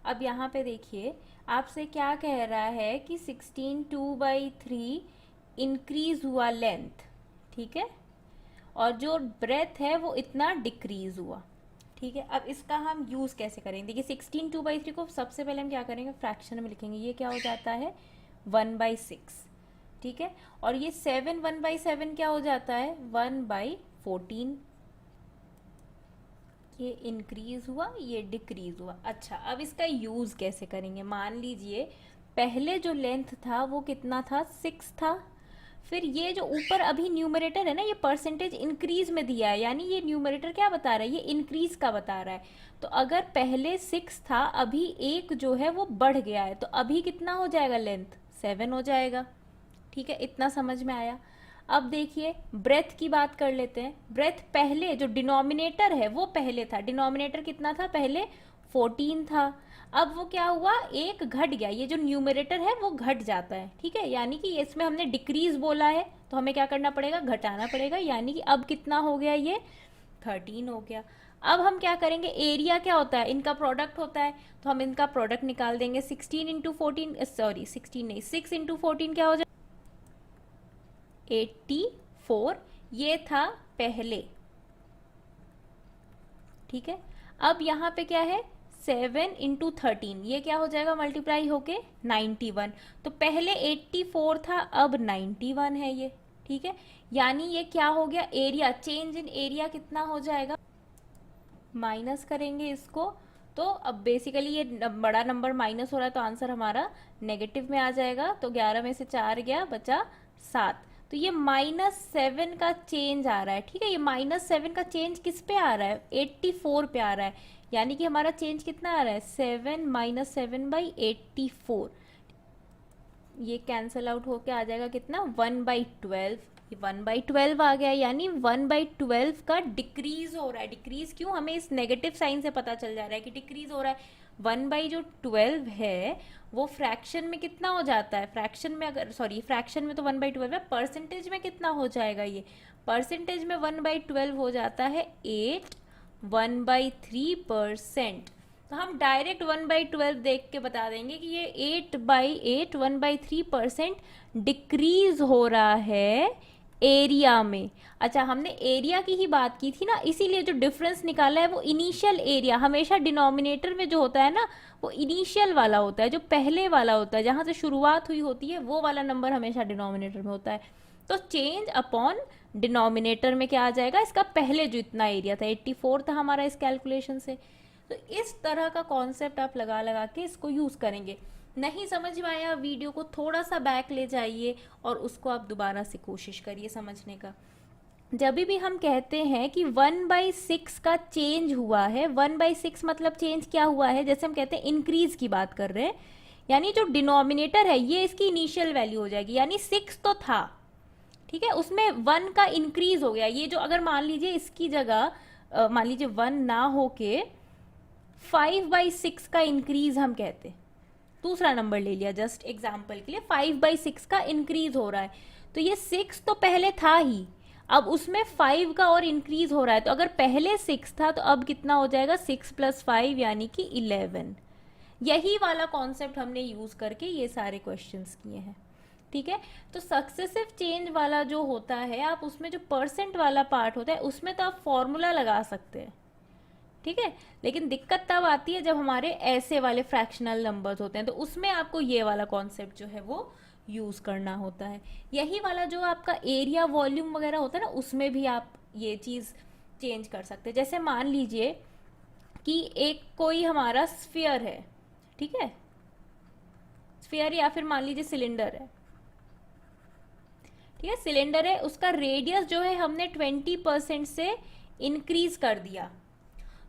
अब यहाँ पे देखिए आपसे क्या कह रहा है कि 16 2/3 इंक्रीज हुआ लेंथ, ठीक है, और जो ब्रेथ है वो इतना डिक्रीज हुआ, ठीक है। अब इसका हम यूज़ कैसे करेंगे, देखिए 16 2/3 को सबसे पहले हम क्या करेंगे, फ्रैक्शन में लिखेंगे। ये क्या हो जाता है, 1/6, ठीक है। और ये 7 1/7 क्या हो जाता है, 1/14। ये इंक्रीज हुआ, ये डिक्रीज हुआ। अच्छा, अब इसका यूज़ कैसे करेंगे, मान लीजिए पहले जो लेंथ था वो कितना था, 6 था। फिर ये जो ऊपर अभी न्यूमरेटर है ना, ये परसेंटेज इंक्रीज में दिया है, यानी ये न्यूमरेटर क्या बता रहा है, ये इंक्रीज का बता रहा है। तो अगर पहले 6 था, अभी एक जो है वो बढ़ गया है, तो अभी कितना हो जाएगा, लेंथ 7 हो जाएगा, ठीक है। इतना समझ में आया। अब देखिए ब्रेथ की बात कर लेते हैं। ब्रेथ पहले जो डिनोमिनेटर है वो पहले था, डिनोमिनेटर कितना था पहले, 14 था। अब वो क्या हुआ, एक घट गया, ये जो न्यूमरेटर है वो घट जाता है, ठीक है। यानी कि इसमें हमने डिक्रीज बोला है तो हमें क्या करना पड़ेगा, घटाना पड़ेगा, यानी कि अब कितना हो गया, ये 13 हो गया। अब हम क्या करेंगे, एरिया क्या होता है, इनका प्रोडक्ट होता है, तो हम इनका प्रोडक्ट निकाल देंगे। 16 इंटू 14, सॉरी 16 नहीं, 6 इंटू 14 क्या हो जाए, 84, ये था पहले, ठीक है। अब यहाँ पे क्या है, 7 इंटू 13, ये क्या हो जाएगा, मल्टीप्लाई होके 91। तो पहले 84 था, अब 91 है ये, ठीक है। यानी ये क्या हो गया, एरिया, चेंज इन एरिया कितना हो जाएगा, माइनस करेंगे इसको, तो अब बेसिकली ये बड़ा नंबर माइनस हो रहा है, तो आंसर हमारा नेगेटिव में आ जाएगा। तो 11 में से 4 गया, बचा 7। तो ये -7 का चेंज आ रहा है, ठीक है। ये -7 का चेंज किस पे आ रहा है, 84 पे आ रहा है, यानी कि हमारा चेंज कितना आ रहा है, 7 -7/84। ये कैंसल आउट होके आ जाएगा कितना, 1/12। ये 1/12 आ गया, यानी 1/12 का डिक्रीज हो रहा है। डिक्रीज क्यों, हमें इस नेगेटिव साइन से पता चल जा रहा है कि डिक्रीज हो रहा है। 1/12 है वो फ्रैक्शन में कितना हो जाता है, फ्रैक्शन में अगर, सॉरी फ्रैक्शन में तो 1/12 है, परसेंटेज में कितना हो जाएगा, ये परसेंटेज में 1/12 हो जाता है 8 1/3%। तो हम डायरेक्ट 1/12 देख के बता देंगे कि ये 8/8 1/3% डिक्रीज हो रहा है एरिया में। अच्छा, हमने एरिया की ही बात की थी ना, इसीलिए जो डिफरेंस निकाला है वो इनिशियल एरिया, हमेशा डिनोमिनेटर में जो होता है ना वो इनिशियल वाला होता है, जो पहले वाला होता है, जहाँ से शुरुआत हुई होती है वो वाला नंबर हमेशा डिनोमिनेटर में होता है। तो चेंज अपॉन डिनोमिनेटर में क्या आ जाएगा, इसका पहले जो इतना एरिया था 84 था हमारा इस कैलकुलेशन से। तो इस तरह का कॉन्सेप्ट आप लगा लगा के इसको यूज़ करेंगे। नहीं समझ में आया, वीडियो को थोड़ा सा बैक ले जाइए और उसको आप दोबारा से कोशिश करिए समझने का। जब भी हम कहते हैं कि 1/6 का चेंज हुआ है, 1/6 मतलब चेंज क्या हुआ है, जैसे हम कहते हैं इंक्रीज की बात कर रहे हैं, यानी जो डिनोमिनेटर है ये इसकी इनिशियल वैल्यू हो जाएगी, यानी 6 तो था, ठीक है, उसमें 1 का इंक्रीज हो गया। ये जो अगर मान लीजिए इसकी जगह मान लीजिए 1 ना होके 5/6 का इंक्रीज हम कहते, दूसरा नंबर ले लिया जस्ट एग्जाम्पल के लिए, 5/6 का इंक्रीज हो रहा है, तो ये 6 तो पहले था ही, अब उसमें 5 का और इंक्रीज हो रहा है, तो अगर पहले 6 था तो अब कितना हो जाएगा, 6+5 यानी कि 11। यही वाला कॉन्सेप्ट हमने यूज करके ये सारे क्वेश्चंस किए हैं। ठीक है, तो सक्सेसिव चेंज वाला जो होता है, आप उसमें जो परसेंट वाला पार्ट होता है उसमें तो आप फॉर्मूला लगा सकते हैं। ठीक है, लेकिन दिक्कत तब आती है जब हमारे ऐसे वाले फ्रैक्शनल नंबर्स होते हैं, तो उसमें आपको ये वाला कॉन्सेप्ट जो है वो यूज करना होता है। यही वाला जो आपका एरिया वॉल्यूम वगैरह होता है ना, उसमें भी आप ये चीज चेंज कर सकते हैं। जैसे मान लीजिए कि एक कोई हमारा स्फीयर है, ठीक है, स्फीयर या फिर मान लीजिए सिलेंडर है। ठीक है, सिलेंडर है, उसका रेडियस जो है हमने 20% से इंक्रीज कर दिया,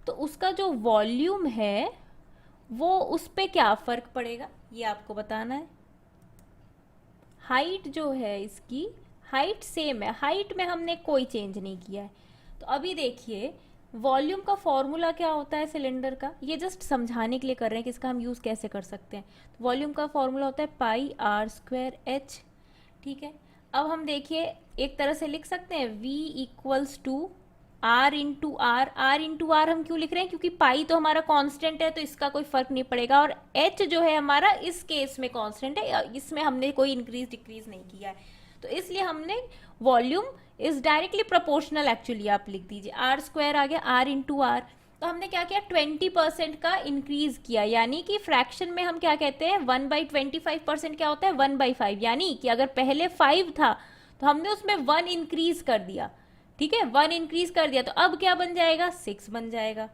तो उसका जो वॉल्यूम है वो उस पे क्या फर्क पड़ेगा ये आपको बताना है। हाइट जो है इसकी, हाइट सेम है, हाइट में हमने कोई चेंज नहीं किया है। तो अभी देखिए वॉल्यूम का फॉर्मूला क्या होता है सिलेंडर का, ये जस्ट समझाने के लिए कर रहे हैं कि इसका हम यूज़ कैसे कर सकते हैं। तो वॉल्यूम का फॉर्मूला होता है πr²h। ठीक है, अब हम देखिए एक तरह से लिख सकते हैं V = R हम क्यों लिख रहे हैं, क्योंकि पाई तो हमारा कांस्टेंट है तो इसका कोई फर्क नहीं पड़ेगा, और h जो है हमारा इस केस में कांस्टेंट है, इसमें हमने कोई इंक्रीज डिक्रीज नहीं किया है, तो इसलिए हमने volume is directly proportional, actually आप लिख दीजिए R² आ गया R तो हमने क्या किया, 20% का इंक्रीज किया, यानी कि फ्रैक्शन में हम क्या कहते हैं 1/25% क्या होता है 1/5, यानी कि अगर पहले 5 था तो हमने उसमें 1 इंक्रीज कर दिया। ठीक है, 1 इंक्रीज कर दिया तो अब क्या बन जाएगा, 6 बन जाएगा।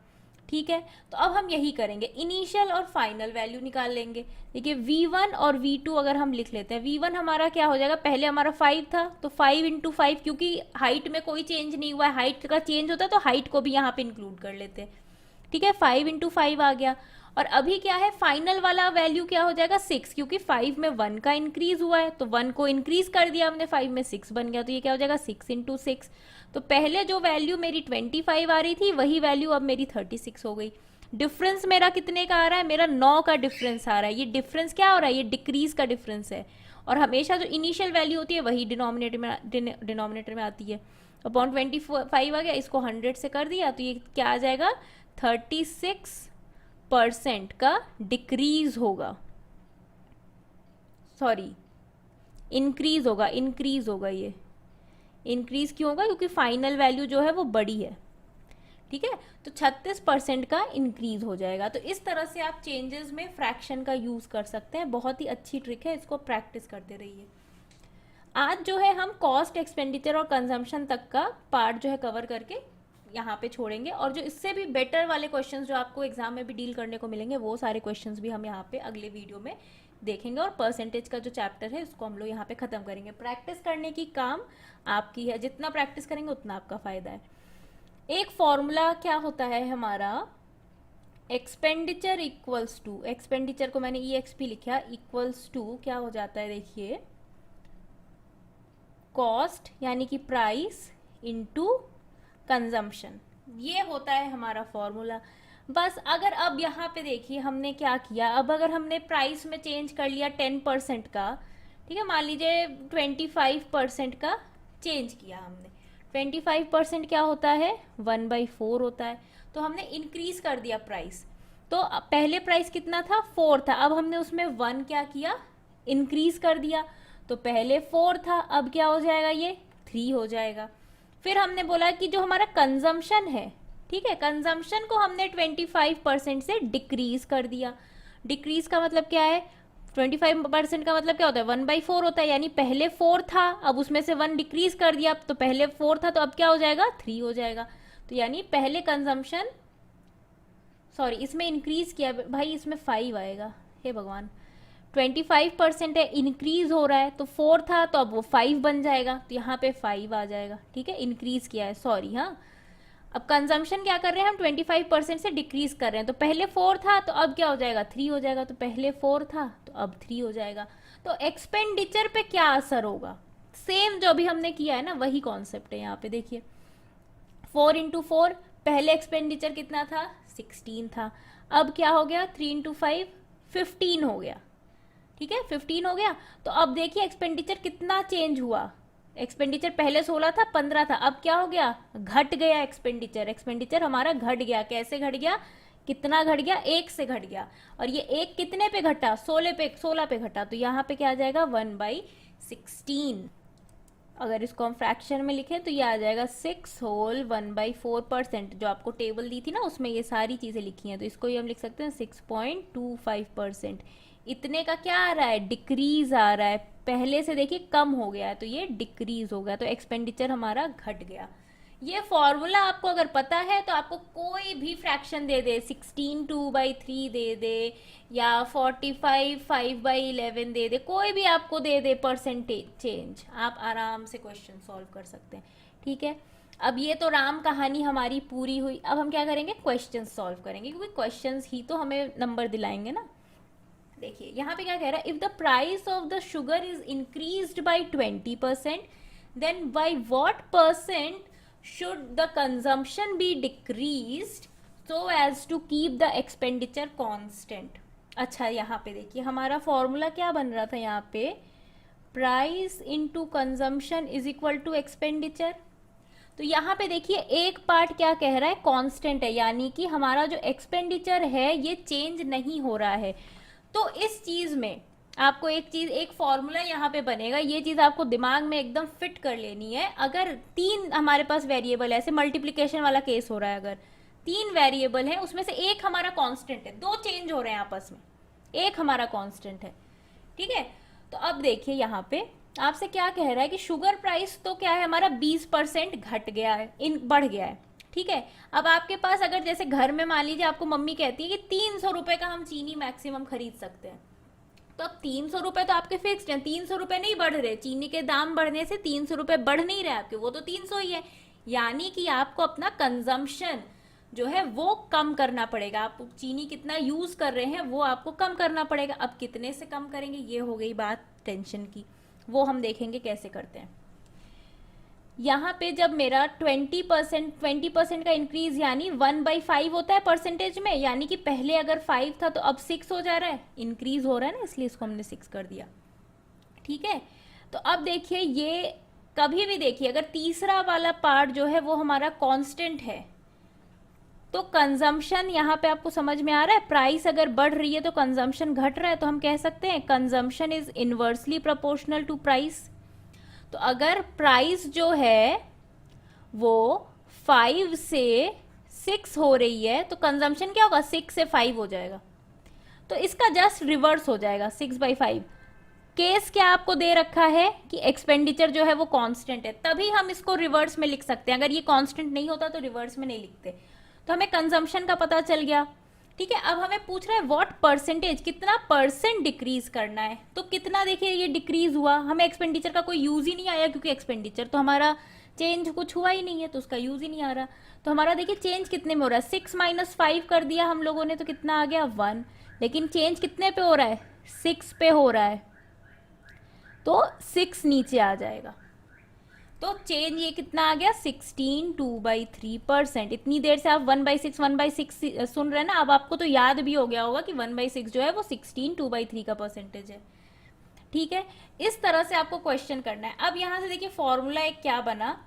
ठीक है, तो अब हम यही करेंगे, इनिशियल और फाइनल वैल्यू निकाल लेंगे। देखिए V1 और V2 अगर हम लिख लेते हैं, V1 हमारा क्या हो जाएगा, पहले हमारा 5 था तो 5 × 5, क्योंकि हाइट में कोई चेंज नहीं हुआ है, हाइट का चेंज होता तो हाइट को भी यहाँ पे इंक्लूड कर लेते हैं। ठीक है, 5 × 5 आ गया, और अभी क्या है फाइनल वाला वैल्यू क्या हो जाएगा 6, क्योंकि 5 में 1 का इंक्रीज हुआ है तो 1 को इंक्रीज कर दिया हमने, 5 में 6 बन गया, तो ये क्या हो जाएगा 6 × 6। तो पहले जो वैल्यू मेरी 25 आ रही थी वही वैल्यू अब मेरी 36 हो गई। डिफरेंस मेरा कितने का आ रहा है, मेरा 9 का डिफरेंस आ रहा है। ये डिफरेंस क्या हो रहा है, ये डिक्रीज का डिफरेंस है, और हमेशा जो इनिशियल वैल्यू होती है वही डिनोमिनेटर में आती है। अपॉन 25 आ गया, इसको 100 से कर दिया तो ये क्या आ जाएगा 36% का डिक्रीज होगा, सॉरी इंक्रीज होगा, ये इंक्रीज क्यों होगा, क्योंकि फाइनल वैल्यू जो है वो बड़ी है। ठीक है, तो 36% का इंक्रीज हो जाएगा। तो इस तरह से आप चेंजेस में फ्रैक्शन का यूज कर सकते हैं, बहुत ही अच्छी ट्रिक है, इसको प्रैक्टिस करते रहिए। आज जो है हम कॉस्ट, एक्सपेंडिचर और कंजम्पशन तक का पार्ट जो है कवर करके यहाँ पे छोड़ेंगे, और जो इससे भी बेटर वाले क्वेश्चंस जो आपको एग्जाम में भी डील करने को मिलेंगे वो सारे क्वेश्चंस भी हम यहाँ पे अगले वीडियो में देखेंगे, और परसेंटेज का जो चैप्टर है उसको हम लोग यहाँ पे खत्म करेंगे। प्रैक्टिस करने की काम आपकी है, जितना प्रैक्टिस करेंगे उतना आपका फायदा है। एक फॉर्मूला क्या होता है हमारा, एक्सपेंडिचर इक्वल्स टू, एक्सपेंडिचर को मैंने EXP लिखा, इक्वल्स टू क्या हो जाता है देखिए, कॉस्ट यानी कि प्राइस इनटू कंजम्पशन, ये होता है हमारा फॉर्मूला। बस अगर अब यहाँ पे देखिए हमने क्या किया, अब अगर हमने प्राइस में चेंज कर लिया 10% का, ठीक है, मान लीजिए 25% का चेंज किया हमने, 25% क्या होता है 1/4 होता है, तो हमने इंक्रीज कर दिया प्राइस। तो पहले प्राइस कितना था 4 था, अब हमने उसमें 1 क्या किया इंक्रीज कर दिया, तो पहले 4 था अब क्या हो जाएगा ये 3 हो जाएगा। फिर हमने बोला कि जो हमारा कंजम्पशन है, ठीक है, कंजम्पशन को हमने 25% से डिक्रीज कर दिया। डिक्रीज का मतलब क्या है, 25% का मतलब क्या होता है 1/4 होता है, यानी पहले 4 था अब उसमें से 1 डिक्रीज कर दिया, तो पहले 4 था तो अब क्या हो जाएगा 3 हो जाएगा। तो यानी पहले कंजम्पशन, सॉरी इसमें इंक्रीज किया भाई, इसमें 5 आएगा, हे भगवान, 25% है इंक्रीज हो रहा है, तो 4 था तो अब वो 5 बन जाएगा, तो यहाँ पे 5 आ जाएगा। ठीक है, इंक्रीज किया है, सॉरी, हाँ, अब कंजम्पशन क्या कर रहे हैं हम 25% से डिक्रीज कर रहे हैं, तो पहले 4 था तो अब क्या हो जाएगा 3 हो जाएगा, तो पहले 4 था तो अब 3 हो जाएगा। तो एक्सपेंडिचर पे क्या असर होगा, सेम जो अभी हमने किया है ना वही कॉन्सेप्ट है यहाँ पे। देखिए 4 × 4 पहले एक्सपेंडिचर कितना था, 16 था। अब क्या हो गया, 3 इंटू 5 15 हो गया। ठीक है, 15 हो गया। तो अब देखिए एक्सपेंडिचर कितना चेंज हुआ। एक्सपेंडिचर पहले 16 था, 15 था, अब क्या हो गया, घट गया एक्सपेंडिचर। एक्सपेंडिचर हमारा घट गया। कैसे घट गया, कितना घट गया, 1 से घट गया। और ये 1 कितने पे घटा, 16 पे घटा। तो यहाँ पे क्या आ जाएगा, 1/16। अगर इसको हम फ्रैक्शन में लिखें तो ये आ जाएगा 6 होल 1/4%। जो आपको टेबल दी थी ना उसमें ये सारी चीज़ें लिखी हैं, तो इसको ही हम लिख सकते हैं 6.25%। इतने का क्या आ रहा है, डिक्रीज आ रहा है। पहले से देखिए कम हो गया है, तो ये डिक्रीज हो गया, तो एक्सपेंडिचर हमारा घट गया। ये फॉर्मूला आपको अगर पता है तो आपको कोई भी फ्रैक्शन दे दे, 16 2/3 दे दे या 45 5/11 दे दे, कोई भी आपको दे दे परसेंटेज चेंज, आप आराम से क्वेश्चन सॉल्व कर सकते हैं। ठीक है, अब ये तो राम कहानी हमारी पूरी हुई। अब हम क्या करेंगे, क्वेश्चन सॉल्व करेंगे, क्योंकि क्वेश्चंस ही तो हमें नंबर दिलाएंगे ना। देखिए यहाँ पे क्या कह रहा है, if the price of the sugar is increased by 20%, then by what percent should the consumption be decreased so as to keep the expenditure constant. अच्छा यहाँ पे देखिए हमारा फॉर्मूला क्या बन रहा था, यहाँ पे price into consumption is equal to expenditure. तो यहाँ पे देखिए एक पार्ट क्या कह रहा है, कांस्टेंट है, यानी कि हमारा जो एक्सपेंडिचर है ये चेंज नहीं हो रहा है। तो इस चीज में आपको एक फॉर्मूला यहाँ पे बनेगा, ये चीज आपको दिमाग में एकदम फिट कर लेनी है। अगर 3 हमारे पास वेरिएबल है, ऐसे मल्टीप्लिकेशन वाला केस हो रहा है, अगर 3 वेरिएबल है उसमें से एक हमारा कांस्टेंट है, 2 चेंज हो रहे हैं आपस में, एक हमारा कांस्टेंट है। ठीक है, तो अब देखिए यहाँ पे आपसे क्या कह रहा है कि शुगर प्राइस तो क्या है हमारा 20% घट गया है, इन बढ़ गया है। ठीक है, अब आपके पास अगर जैसे घर में मान लीजिए आपको मम्मी कहती है कि 300 रुपए का हम चीनी मैक्सिमम खरीद सकते हैं, तो अब 300 रुपए तो आपके फिक्स्ड हैं, 300 रुपए नहीं बढ़ रहे, चीनी के दाम बढ़ने से 300 रुपए बढ़ नहीं रहे आपके, वो तो 300 ही है। यानी कि आपको अपना कंजम्पशन जो है वो कम करना पड़ेगा। आप चीनी कितना यूज कर रहे हैं वो आपको कम करना पड़ेगा। अब कितने से कम करेंगे, ये हो गई बात टेंशन की, वो हम देखेंगे कैसे करते हैं। यहाँ पे जब मेरा 20% का इंक्रीज यानी 1/5 होता है परसेंटेज में, यानी कि पहले अगर 5 था तो अब 6 हो जा रहा है, इंक्रीज हो रहा है ना, इसलिए इसको हमने 6 कर दिया। ठीक है, तो अब देखिए ये कभी भी देखिए अगर तीसरा वाला पार्ट जो है वो हमारा कांस्टेंट है, तो कंजम्पशन यहाँ पे आपको समझ में आ रहा है, प्राइस अगर बढ़ रही है तो कंजम्पशन घट रहा है, तो हम कह सकते हैं consumption is inversely proportional to price. तो अगर प्राइस जो है वो 5 से 6 हो रही है तो कंजम्पशन क्या होगा, 6 से 5 हो जाएगा। तो इसका जस्ट रिवर्स हो जाएगा, 6/5। केस क्या आपको दे रखा है कि एक्सपेंडिचर जो है वो कांस्टेंट है, तभी हम इसको रिवर्स में लिख सकते हैं। अगर ये कांस्टेंट नहीं होता तो रिवर्स में नहीं लिखते। तो हमें कंजम्पशन का पता चल गया। ठीक है, अब हमें पूछ रहा है व्हाट परसेंटेज, कितना परसेंट डिक्रीज करना है। तो कितना देखिए ये डिक्रीज हुआ, हमें एक्सपेंडिचर का कोई यूज ही नहीं आया, क्योंकि एक्सपेंडिचर तो हमारा चेंज कुछ हुआ ही नहीं है, तो उसका यूज ही नहीं आ रहा। तो हमारा देखिए चेंज कितने में हो रहा है, 6 - 5 कर दिया हम लोगों ने, तो कितना आ गया 1। लेकिन चेंज कितने पे हो रहा है, 6 पे हो रहा है, तो 6 नीचे आ जाएगा। तो चेंज ये कितना आ गया, 16 2/3%। इतनी देर से आप 1/6 सुन रहे हैं ना, अब आपको तो याद भी हो गया होगा कि 1/6 जो है वो 16 2/3 का परसेंटेज है। ठीक है, इस तरह से आपको क्वेश्चन करना है। अब यहां से देखिए फॉर्मूला एक क्या बना,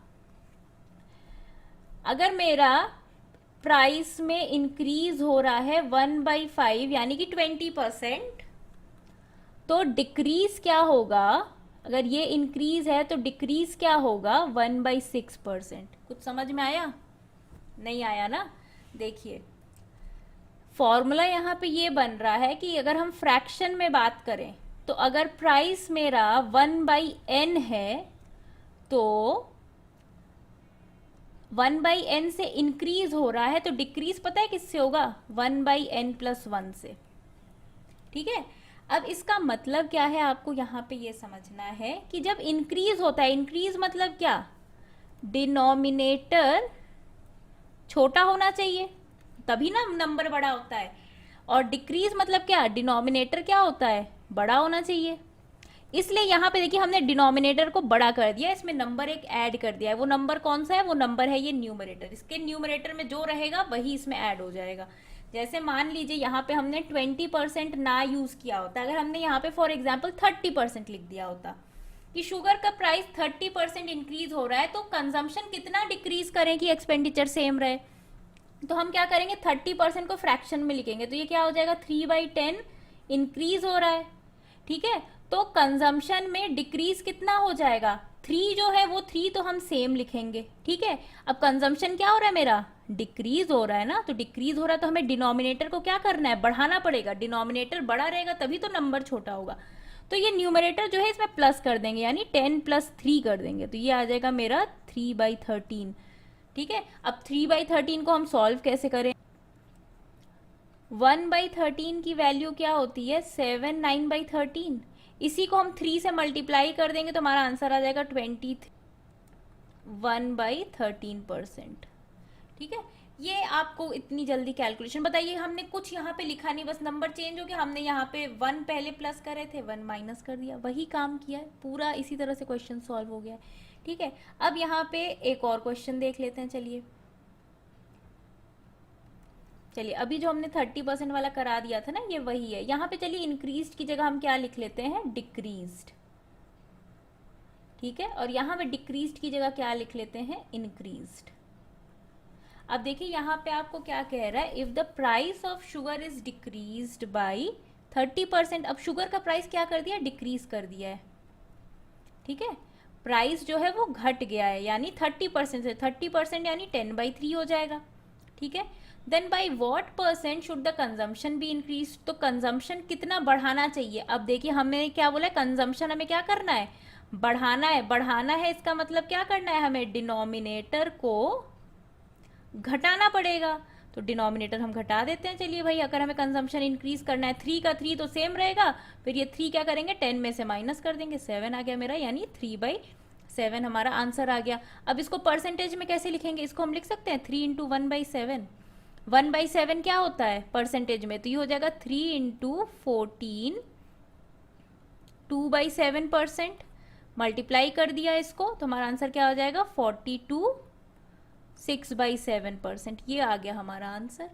अगर मेरा प्राइस में इंक्रीज हो रहा है 1/5 यानी कि 20%, तो डिक्रीज क्या होगा, अगर ये इंक्रीज है तो डिक्रीज क्या होगा 1/6%। कुछ समझ में आया, नहीं आया ना। देखिए फॉर्मूला यहाँ पे ये बन रहा है कि अगर हम फ्रैक्शन में बात करें तो अगर प्राइस मेरा 1/n है तो 1/n से इंक्रीज हो रहा है, तो डिक्रीज पता है किससे होगा, 1/n+1 से। ठीक है, अब इसका मतलब क्या है आपको यहाँ पे ये समझना है कि जब इंक्रीज होता है, इंक्रीज मतलब क्या, डिनोमिनेटर छोटा होना चाहिए तभी ना नंबर बड़ा होता है, और डिक्रीज मतलब क्या, डिनोमिनेटर क्या होता है, बड़ा होना चाहिए। इसलिए यहाँ पे देखिए हमने डिनोमिनेटर को बड़ा कर दिया, इसमें नंबर एक ऐड कर दिया है। वो नंबर कौन सा है? वो नंबर है ये न्यूमरेटर। इसके न्यूमरेटर में जो रहेगा वही इसमें ऐड हो जाएगा। जैसे मान लीजिए यहाँ पे हमने 20% ना यूज किया होता, अगर हमने यहाँ पे फॉर एग्जाम्पल 30% लिख दिया होता कि शुगर का प्राइस 30% इंक्रीज हो रहा है, तो कंजम्पशन कितना डिक्रीज करें कि एक्सपेंडिचर सेम रहे? तो हम क्या करेंगे, 30% को फ्रैक्शन में लिखेंगे, तो ये क्या हो जाएगा, 3/10 इंक्रीज हो रहा है। ठीक है, तो कंजम्पशन में डिक्रीज कितना हो जाएगा, 3 जो है वो 3 तो हम सेम लिखेंगे। ठीक है, अब कंजम्पशन क्या हो रहा है मेरा, डिक्रीज हो रहा है ना, तो डिक्रीज हो रहा है तो हमें डिनोमिनेटर को क्या करना है, बढ़ाना पड़ेगा। डिनोमिनेटर बड़ा रहेगा तभी तो नंबर छोटा होगा। तो ये न्यूमरेटर जो है इसमें प्लस कर देंगे, यानी 10 + 3 कर देंगे, तो ये आ जाएगा मेरा 3/13। ठीक है, अब 3/13 को हम सॉल्व कैसे करें? 1/13 की वैल्यू क्या होती है, 7, 9/13। इसी को हम 3 से मल्टीप्लाई कर देंगे तो हमारा आंसर आ जाएगा 1/13%। ठीक है, ये आपको इतनी जल्दी कैलकुलेशन बताइए, हमने कुछ यहाँ पे लिखा नहीं, बस नंबर चेंज हो गया। हमने यहाँ पे 1 पहले प्लस करे थे, 1 माइनस कर दिया, वही काम किया है पूरा। इसी तरह से क्वेश्चन सॉल्व हो गया है। ठीक है, अब यहाँ पे एक और क्वेश्चन देख लेते हैं। चलिए अभी जो हमने 30% वाला करा दिया था ना, ये वही है। यहाँ पे चलिए इंक्रीज्ड की जगह हम क्या लिख लेते हैं, डिक्रीज्ड। ठीक है, और यहाँ पे डिक्रीज्ड की जगह क्या लिख लेते हैं, इंक्रीज्ड। अब देखिए यहाँ पे आपको क्या कह रहा है, if the price of sugar is decreased by 30%। अब शुगर का प्राइस क्या कर दिया, डिक्रीज कर दिया है। ठीक है, प्राइस जो है वो घट गया है, यानी 30% से 30% यानी 10/3 हो जाएगा। ठीक है, then by what percent should the consumption be increase. तो कंजम्पशन कितना बढ़ाना चाहिए? अब देखिए हमें क्या बोला है, कंजम्पशन हमें क्या करना है, बढ़ाना है। बढ़ाना है इसका मतलब क्या करना है, हमें डिनोमिनेटर को घटाना पड़ेगा। तो डिनोमिनेटर हम घटा देते हैं। चलिए भाई, अगर हमें कंजम्पशन इंक्रीज करना है, 3 का 3 तो सेम रहेगा, फिर ये 3 क्या करेंगे, 10 में से माइनस कर देंगे, 7 आ गया मेरा, यानी 3/7 हमारा आंसर आ गया। अब इसको परसेंटेज में कैसे लिखेंगे, इसको हम लिख सकते हैं 3 × 1/7। 1/7 क्या होता है परसेंटेज में, तो ये हो जाएगा 3 × 14, 2/7%। मल्टीप्लाई कर दिया इसको तो हमारा आंसर क्या हो जाएगा, 42, 6/7%। ये आ गया हमारा आंसर।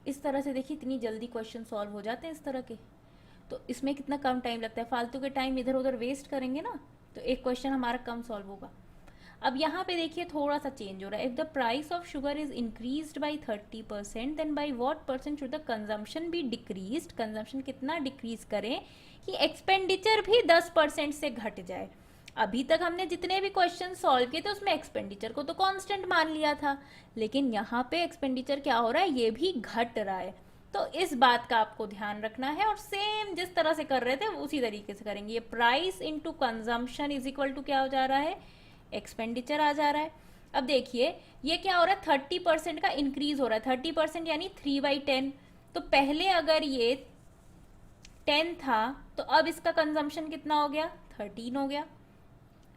इस तरह से देखिए इतनी जल्दी क्वेश्चन सॉल्व हो जाते हैं इस तरह के। तो इसमें कितना कम टाइम लगता है, फालतू के टाइम इधर उधर वेस्ट करेंगे ना तो एक क्वेश्चन हमारा कम सॉल्व होगा। अब यहाँ पे देखिए थोड़ा सा चेंज हो रहा है, if the price of sugar is increased by 30% then by what percent should the consumption be decreased. Consumption कितना डिक्रीज करें कि एक्सपेंडिचर भी 10% से घट जाए। अभी तक हमने जितने भी क्वेश्चन सॉल्व किए थे उसमें एक्सपेंडिचर को तो कांस्टेंट मान लिया था, लेकिन यहाँ पे एक्सपेंडिचर क्या हो रहा है, ये भी घट रहा है। तो इस बात का आपको ध्यान रखना है, और सेम जिस तरह से कर रहे थे उसी तरीके से करेंगे। ये price into consumption is equal to क्या हो जा रहा है, एक्सपेंडिचर आ जा रहा है। अब देखिए ये क्या हो रहा है, 30% का इंक्रीज हो रहा है। 30% यानी 3/10। तो पहले अगर ये 10 था तो अब इसका कंजम्पशन कितना हो गया, 13 हो गया।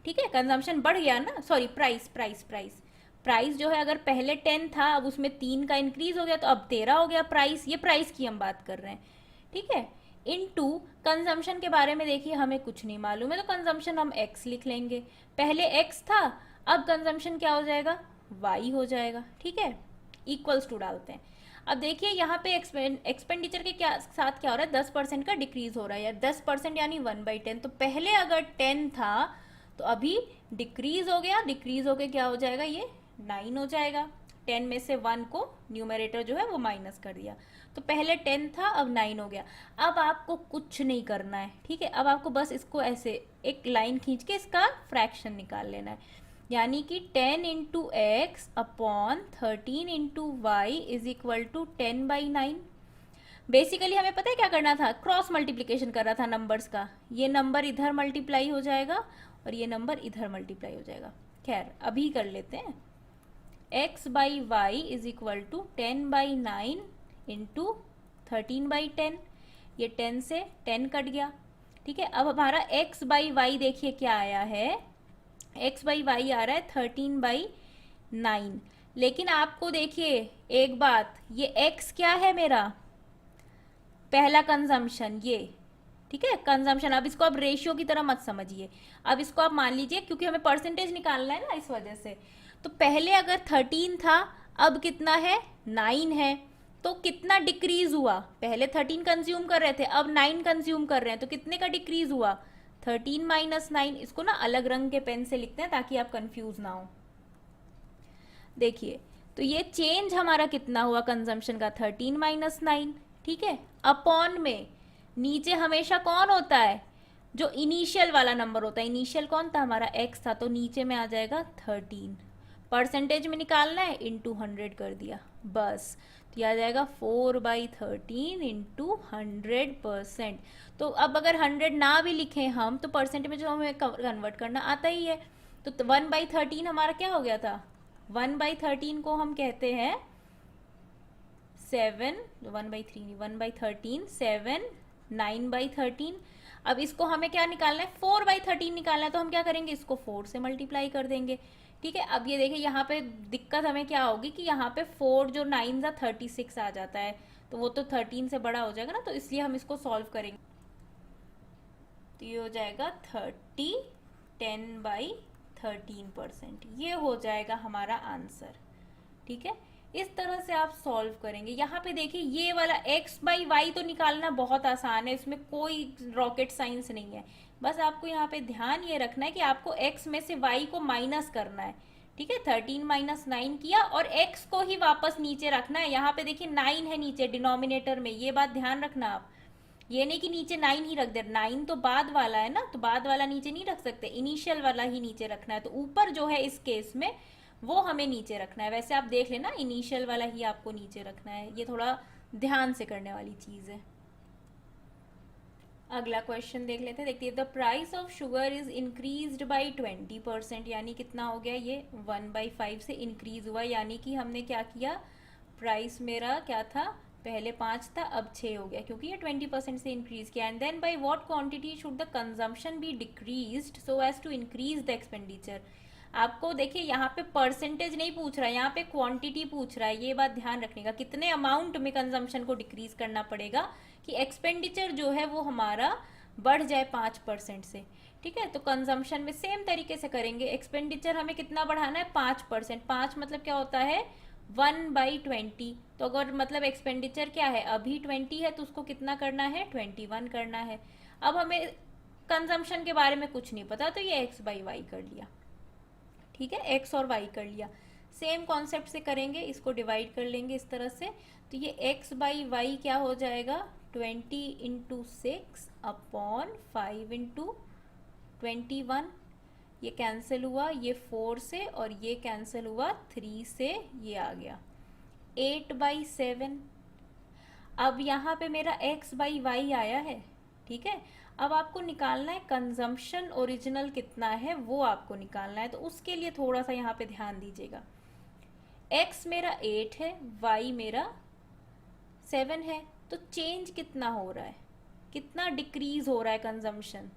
ठीक है, कंजम्पशन बढ़ गया ना, sorry price price price price जो है अगर पहले 10 था, अब उसमें 3 का इंक्रीज हो गया तो अब 13 हो गया प्राइस। ये प्राइस की हम बात कर रहे हैं। ठीक है, इनटू कंजम्पशन के बारे में देखिए हमें कुछ नहीं मालूम है, तो कंजम्पशन हम x लिख लेंगे। पहले x था, अब कंजम्पशन क्या हो जाएगा, y हो जाएगा। ठीक है, इक्वल्स टू डालते हैं। अब देखिए यहाँ पे एक्सपेंडिचर के क्या साथ क्या हो रहा है, 10% का डिक्रीज हो रहा है, या 10% यानी 1/10। तो पहले अगर 10 था तो अभी डिक्रीज हो गया, डिक्रीज होके क्या हो जाएगा, ये 9 हो जाएगा। 10 में से 1 को न्यूमरेटर जो है वो माइनस कर दिया, तो पहले 10 था अब 9 हो गया। अब आपको कुछ नहीं करना है। ठीक है, अब आपको बस इसको ऐसे एक लाइन खींच के इसका फ्रैक्शन निकाल लेना है, यानी कि 10 × x upon 13 × y is equal to 10/9। Basically हमें पता है क्या करना था, क्रॉस मल्टीप्लिकेशन कर रहा था नंबर्स का। ये नंबर इधर मल्टीप्लाई हो जाएगा और ये नंबर इधर मल्टीप्लाई हो जाएगा। खैर अभी कर लेते हैं, x/y is equal to 10/9 into 13/10। ये 10 से 10 कट गया। ठीक है, अब हमारा x/y देखिए क्या आया है, x/y आ रहा है 13/9। लेकिन आपको देखिए एक बात, ये x क्या है मेरा, पहला कंजम्पशन ये। ठीक ठीक है, कंजम्पशन। अब इसको आप रेशियो की तरह मत समझिए, अब इसको आप मान लीजिए, क्योंकि हमें परसेंटेज निकालना है ना इस वजह से। तो पहले अगर 13 था, अब कितना है, 9 है, तो कितना डिक्रीज हुआ, पहले 13 कंज्यूम कर रहे थे, अब 9 कंज्यूम कर रहे हैं, तो कितने का डिक्रीज हुआ, 13 माइनस 9। इसको ना अलग रंग के पेन से लिखते हैं ताकि आप कंफ्यूज ना हो। देखिए, तो ये चेंज हमारा कितना हुआ कंजम्पशन का, 13 माइनस 9, ठीक है। अपॉन में नीचे हमेशा कौन होता है, जो इनिशियल वाला नंबर होता है, इनिशियल कौन था हमारा, x था, तो नीचे में आ जाएगा 13, परसेंटेज में निकालना है, इंटू 100 कर दिया, बस। तो यह आ जाएगा 4/13 इंटू 100%। तो अब अगर 100 ना भी लिखें हम, तो परसेंट में जो हमें कन्वर्ट करना आता ही है। तो 1/13 हमारा क्या हो गया था, 1/13 को हम कहते हैं 7, 1/3 नहीं, 1/13 7, 9/13। अब इसको हमें क्या निकालना है, 4/13 निकालना है, तो हम क्या करेंगे, इसको 4 से मल्टीप्लाई कर देंगे, ठीक है। अब ये देखिए, यहाँ पे दिक्कत हमें क्या होगी कि यहाँ पे 4 जो 9 था 36 आ जाता है, तो वो तो 13 से बड़ा हो जाएगा ना, तो इसलिए हम इसको सॉल्व करेंगे। तो ये हो जाएगा 30 10/13%, ये हो जाएगा हमारा आंसर, ठीक है। इस तरह से आप सॉल्व करेंगे। यहाँ पे देखिए, ये वाला x/y तो निकालना बहुत आसान है, इसमें कोई रॉकेट साइंस नहीं है। बस आपको यहाँ पे ध्यान ये रखना है कि आपको x में से y को माइनस करना है, ठीक है। 13 माइनस 9 किया और x को ही वापस नीचे रखना है। यहाँ पे देखिए 9 है नीचे डिनोमिनेटर में, ये बात ध्यान रखना आप, ये नहीं कि नीचे 9 ही रख दे, 9 तो बाद वाला है ना, तो बाद वाला नीचे नहीं रख सकते, इनिशियल वाला ही नीचे रखना है। तो ऊपर जो है इस केस में वो हमें नीचे रखना है। वैसे आप देख लेना, इनिशियल वाला ही आपको नीचे रखना है, ये थोड़ा ध्यान से करने वाली चीज़ है। अगला क्वेश्चन देख लेते हैं। देखिए, the price of sugar is increased by 20%, यानी कितना हो गया, ये 1/5 से इंक्रीज हुआ, यानी कि हमने क्या किया, प्राइस मेरा क्या था, पहले 5 था, अब 6 हो गया, क्योंकि ये 20% से इंक्रीज किया। And then by what quantity should the consumption be decreased so as to increase the expenditure. आपको देखिए, यहाँ पे परसेंटेज नहीं पूछ रहा है, यहाँ पे क्वांटिटी पूछ रहा है, ये बात ध्यान रखने का, कितने अमाउंट में कंजम्पशन को डिक्रीज करना पड़ेगा कि एक्सपेंडिचर जो है वो हमारा बढ़ जाए 5% से, ठीक है। तो कंजम्पशन में सेम तरीके से करेंगे, एक्सपेंडिचर हमें कितना बढ़ाना है, 5%। 5 मतलब क्या होता है, 1/20। तो अगर मतलब एक्सपेंडिचर क्या है, अभी 20 है, तो उसको कितना करना है, 21 करना है। अब हमें कंजम्पशन के बारे में कुछ नहीं पता, तो ये x/y कर लिया, ठीक है, x और y कर लिया। सेम कॉन्सेप्ट से करेंगे, इसको डिवाइड कर लेंगे इस तरह से, तो ये x/y क्या हो जाएगा, 20 × 6 अपॉन 5 × 21। ये कैंसिल हुआ, ये 4 से, और ये कैंसिल हुआ 3 से, ये आ गया 8/7। अब यहाँ पे मेरा x/y आया है, ठीक है। अब आपको निकालना है कंजम्पशन ओरिजिनल कितना है, वो आपको निकालना है। तो उसके लिए थोड़ा सा यहाँ पे ध्यान दीजिएगा, x मेरा 8 है, y मेरा 7 है, तो चेंज कितना हो रहा है, कितना डिक्रीज हो रहा है कंजम्पशन,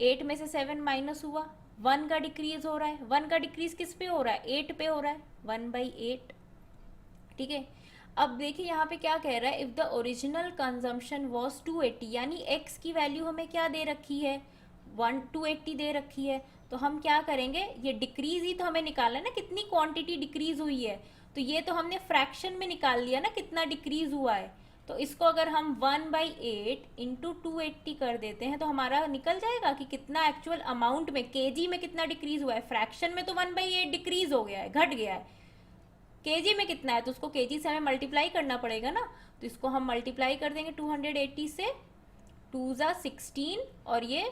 8 में से 7 माइनस हुआ, 1 का डिक्रीज हो रहा है। 1 का डिक्रीज किस पे हो रहा है, 8 पे हो रहा है, 1/8, ठीक है। अब देखिए यहाँ पे क्या कह रहा है, if the original consumption was 280, यानी x की वैल्यू हमें क्या दे रखी है, 280 दे रखी है। तो हम क्या करेंगे, ये डिक्रीज ही तो हमें निकालना है ना, कितनी क्वांटिटी डिक्रीज हुई है, तो ये तो हमने फ्रैक्शन में निकाल लिया ना कितना डिक्रीज हुआ है। तो इसको अगर हम 1/8 इंटू 280 कर देते हैं, तो हमारा निकल जाएगा कि कितना एक्चुअल अमाउंट में, केजी में कितना डिक्रीज हुआ है। फ्रैक्शन में तो 1/8 डिक्रीज हो गया है, घट गया है, केजी में कितना है, तो उसको केजी से हमें मल्टीप्लाई करना पड़ेगा ना। तो इसको हम मल्टीप्लाई कर देंगे 280 से, 2 ज़ा 16, और ये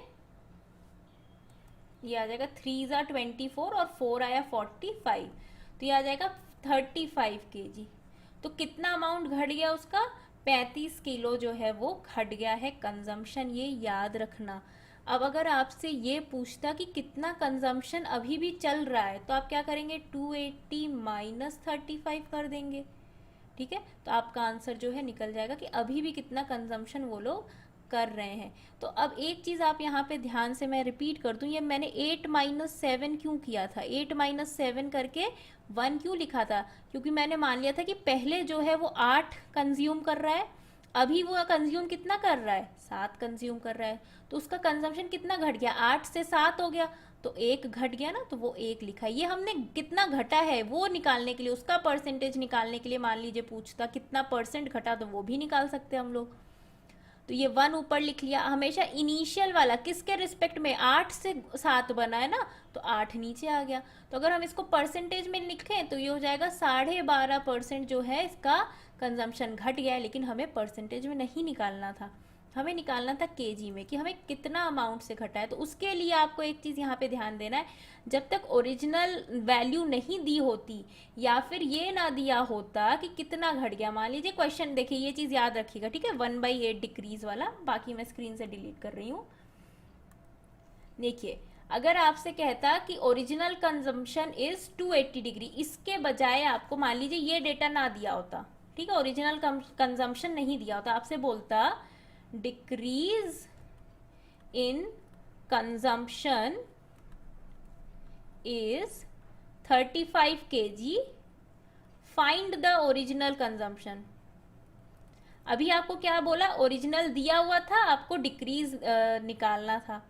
आ जाएगा 3 ज़ा 24, और 4 आया 45, तो ये आ जाएगा 35 केजी। तो कितना अमाउंट घट गया उसका, 35 किलो जो है वो घट गया है कंजम्पशन, ये याद रखना। अब अगर आपसे ये पूछता कि कितना कंजम्पशन अभी भी चल रहा है, तो आप क्या करेंगे, 280 माइनस 35 कर देंगे, ठीक है। तो आपका आंसर जो है निकल जाएगा कि अभी भी कितना कंजम्पशन वो लोग कर रहे हैं। तो अब एक चीज़ आप यहाँ पे ध्यान से मैं रिपीट कर दूँ, ये मैंने 8-7 क्यों किया था, 8-7 करके 1 क्यों लिखा था, क्योंकि मैंने मान लिया था कि पहले जो है वो 8 कंज्यूम कर रहा है, अभी वो कंज्यूम कितना कर रहा है, 7 कंज्यूम कर रहा है, तो उसका कंजम्पशन कितना घट गया, 8 से 7 हो गया, तो 1 घट गया ना, तो वो 1 लिखा। ये हमने कितना घटा है वो निकालने के लिए, उसका परसेंटेज निकालने के लिए मान लीजिए पूछता कितना परसेंट घटा, तो वो भी निकाल सकते हैं हम लोग। तो ये 1 ऊपर लिख लिया। हमेशा इनिशियल वाला किसके रिस्पेक्ट में, 8 से 7 बना है ना, तो 8 नीचे आ गया। तो अगर हम इसको परसेंटेज में लिखें तो ये हो जाएगा 12.5% जो है इसका कंजम्पशन घट गया है, लेकिन हमें परसेंटेज में नहीं निकालना था, हमें निकालना था केजी में कि हमें कितना अमाउंट से घटा है। तो उसके लिए आपको एक चीज़ यहाँ पे ध्यान देना है, जब तक ओरिजिनल वैल्यू नहीं दी होती या फिर ये ना दिया होता कि कितना घट गया, मान लीजिए क्वेश्चन, देखिए ये चीज़ याद रखिएगा, ठीक है, 1/8 डिक्रीज वाला, बाकी मैं स्क्रीन से डिलीट कर रही हूँ। देखिए अगर आपसे कहता कि ओरिजिनल कंजम्पशन इज 280 डिग्री, इसके बजाय आपको मान लीजिए ये डेटा ना दिया होता, ठीक है, ओरिजिनल कंजम्पशन नहीं दिया होता, आपसे बोलता decrease in consumption is 35 kg, find the original consumption. अभी आपको क्या बोला, ओरिजिनल दिया हुआ था, आपको डिक्रीज निकालना था,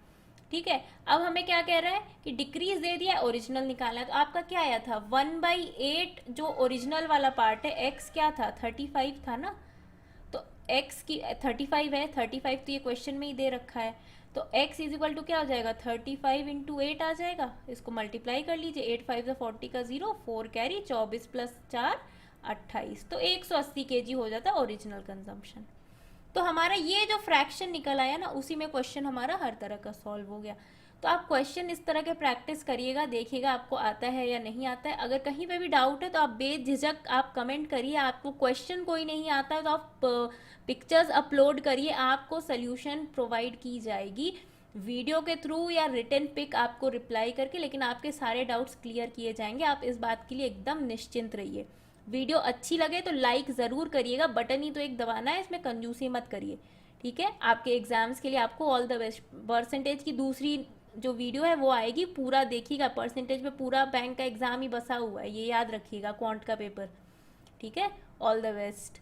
ठीक है। अब हमें क्या कह रहा है कि डिक्रीज दे दिया, ओरिजिनल निकालना है, तो आपका क्या आया था 1/8, जो ओरिजिनल वाला पार्ट है, एक्स क्या था 35 था ना, तो x की 35 है, 35 तो ये क्वेश्चन में ही दे रखा है, तो x इज इक्वल टू क्या हो जाएगा 35 इंटू 8 आ जाएगा, इसको मल्टीप्लाई कर लीजिए, 8 5 40 का 0, 4 कैरी, 24 प्लस 4 28, तो 180 kg हो जाता है ओरिजिनल कंजम्पशन। तो हमारा ये जो फ्रैक्शन निकल आया ना, उसी में क्वेश्चन हमारा हर तरह का सॉल्व हो गया। तो आप क्वेश्चन इस तरह के प्रैक्टिस करिएगा, देखिएगा आपको आता है या नहीं आता है। अगर कहीं पे भी डाउट है तो आप बेझिझक आप कमेंट करिए, आपको क्वेश्चन कोई नहीं आता है तो आप पिक्चर्स अपलोड करिए, आपको सोल्यूशन प्रोवाइड की जाएगी वीडियो के थ्रू या रिटन पिक आपको रिप्लाई करके, लेकिन आपके सारे डाउट्स क्लियर किए जाएंगे, आप इस बात के लिए एकदम निश्चिंत रहिए। वीडियो अच्छी लगे तो लाइक ज़रूर करिएगा, बटन ही तो एक दबाना है, इसमें कंजूसी मत करिए, ठीक है। आपके एग्जाम्स के लिए आपको ऑल द बेस्ट। परसेंटेज की दूसरी जो वीडियो है वो आएगी, पूरा देखिएगा, परसेंटेज में पूरा बैंक का एग्जाम ही बसा हुआ है, ये याद रखिएगा, क्वांट का पेपर, ठीक है। All the best.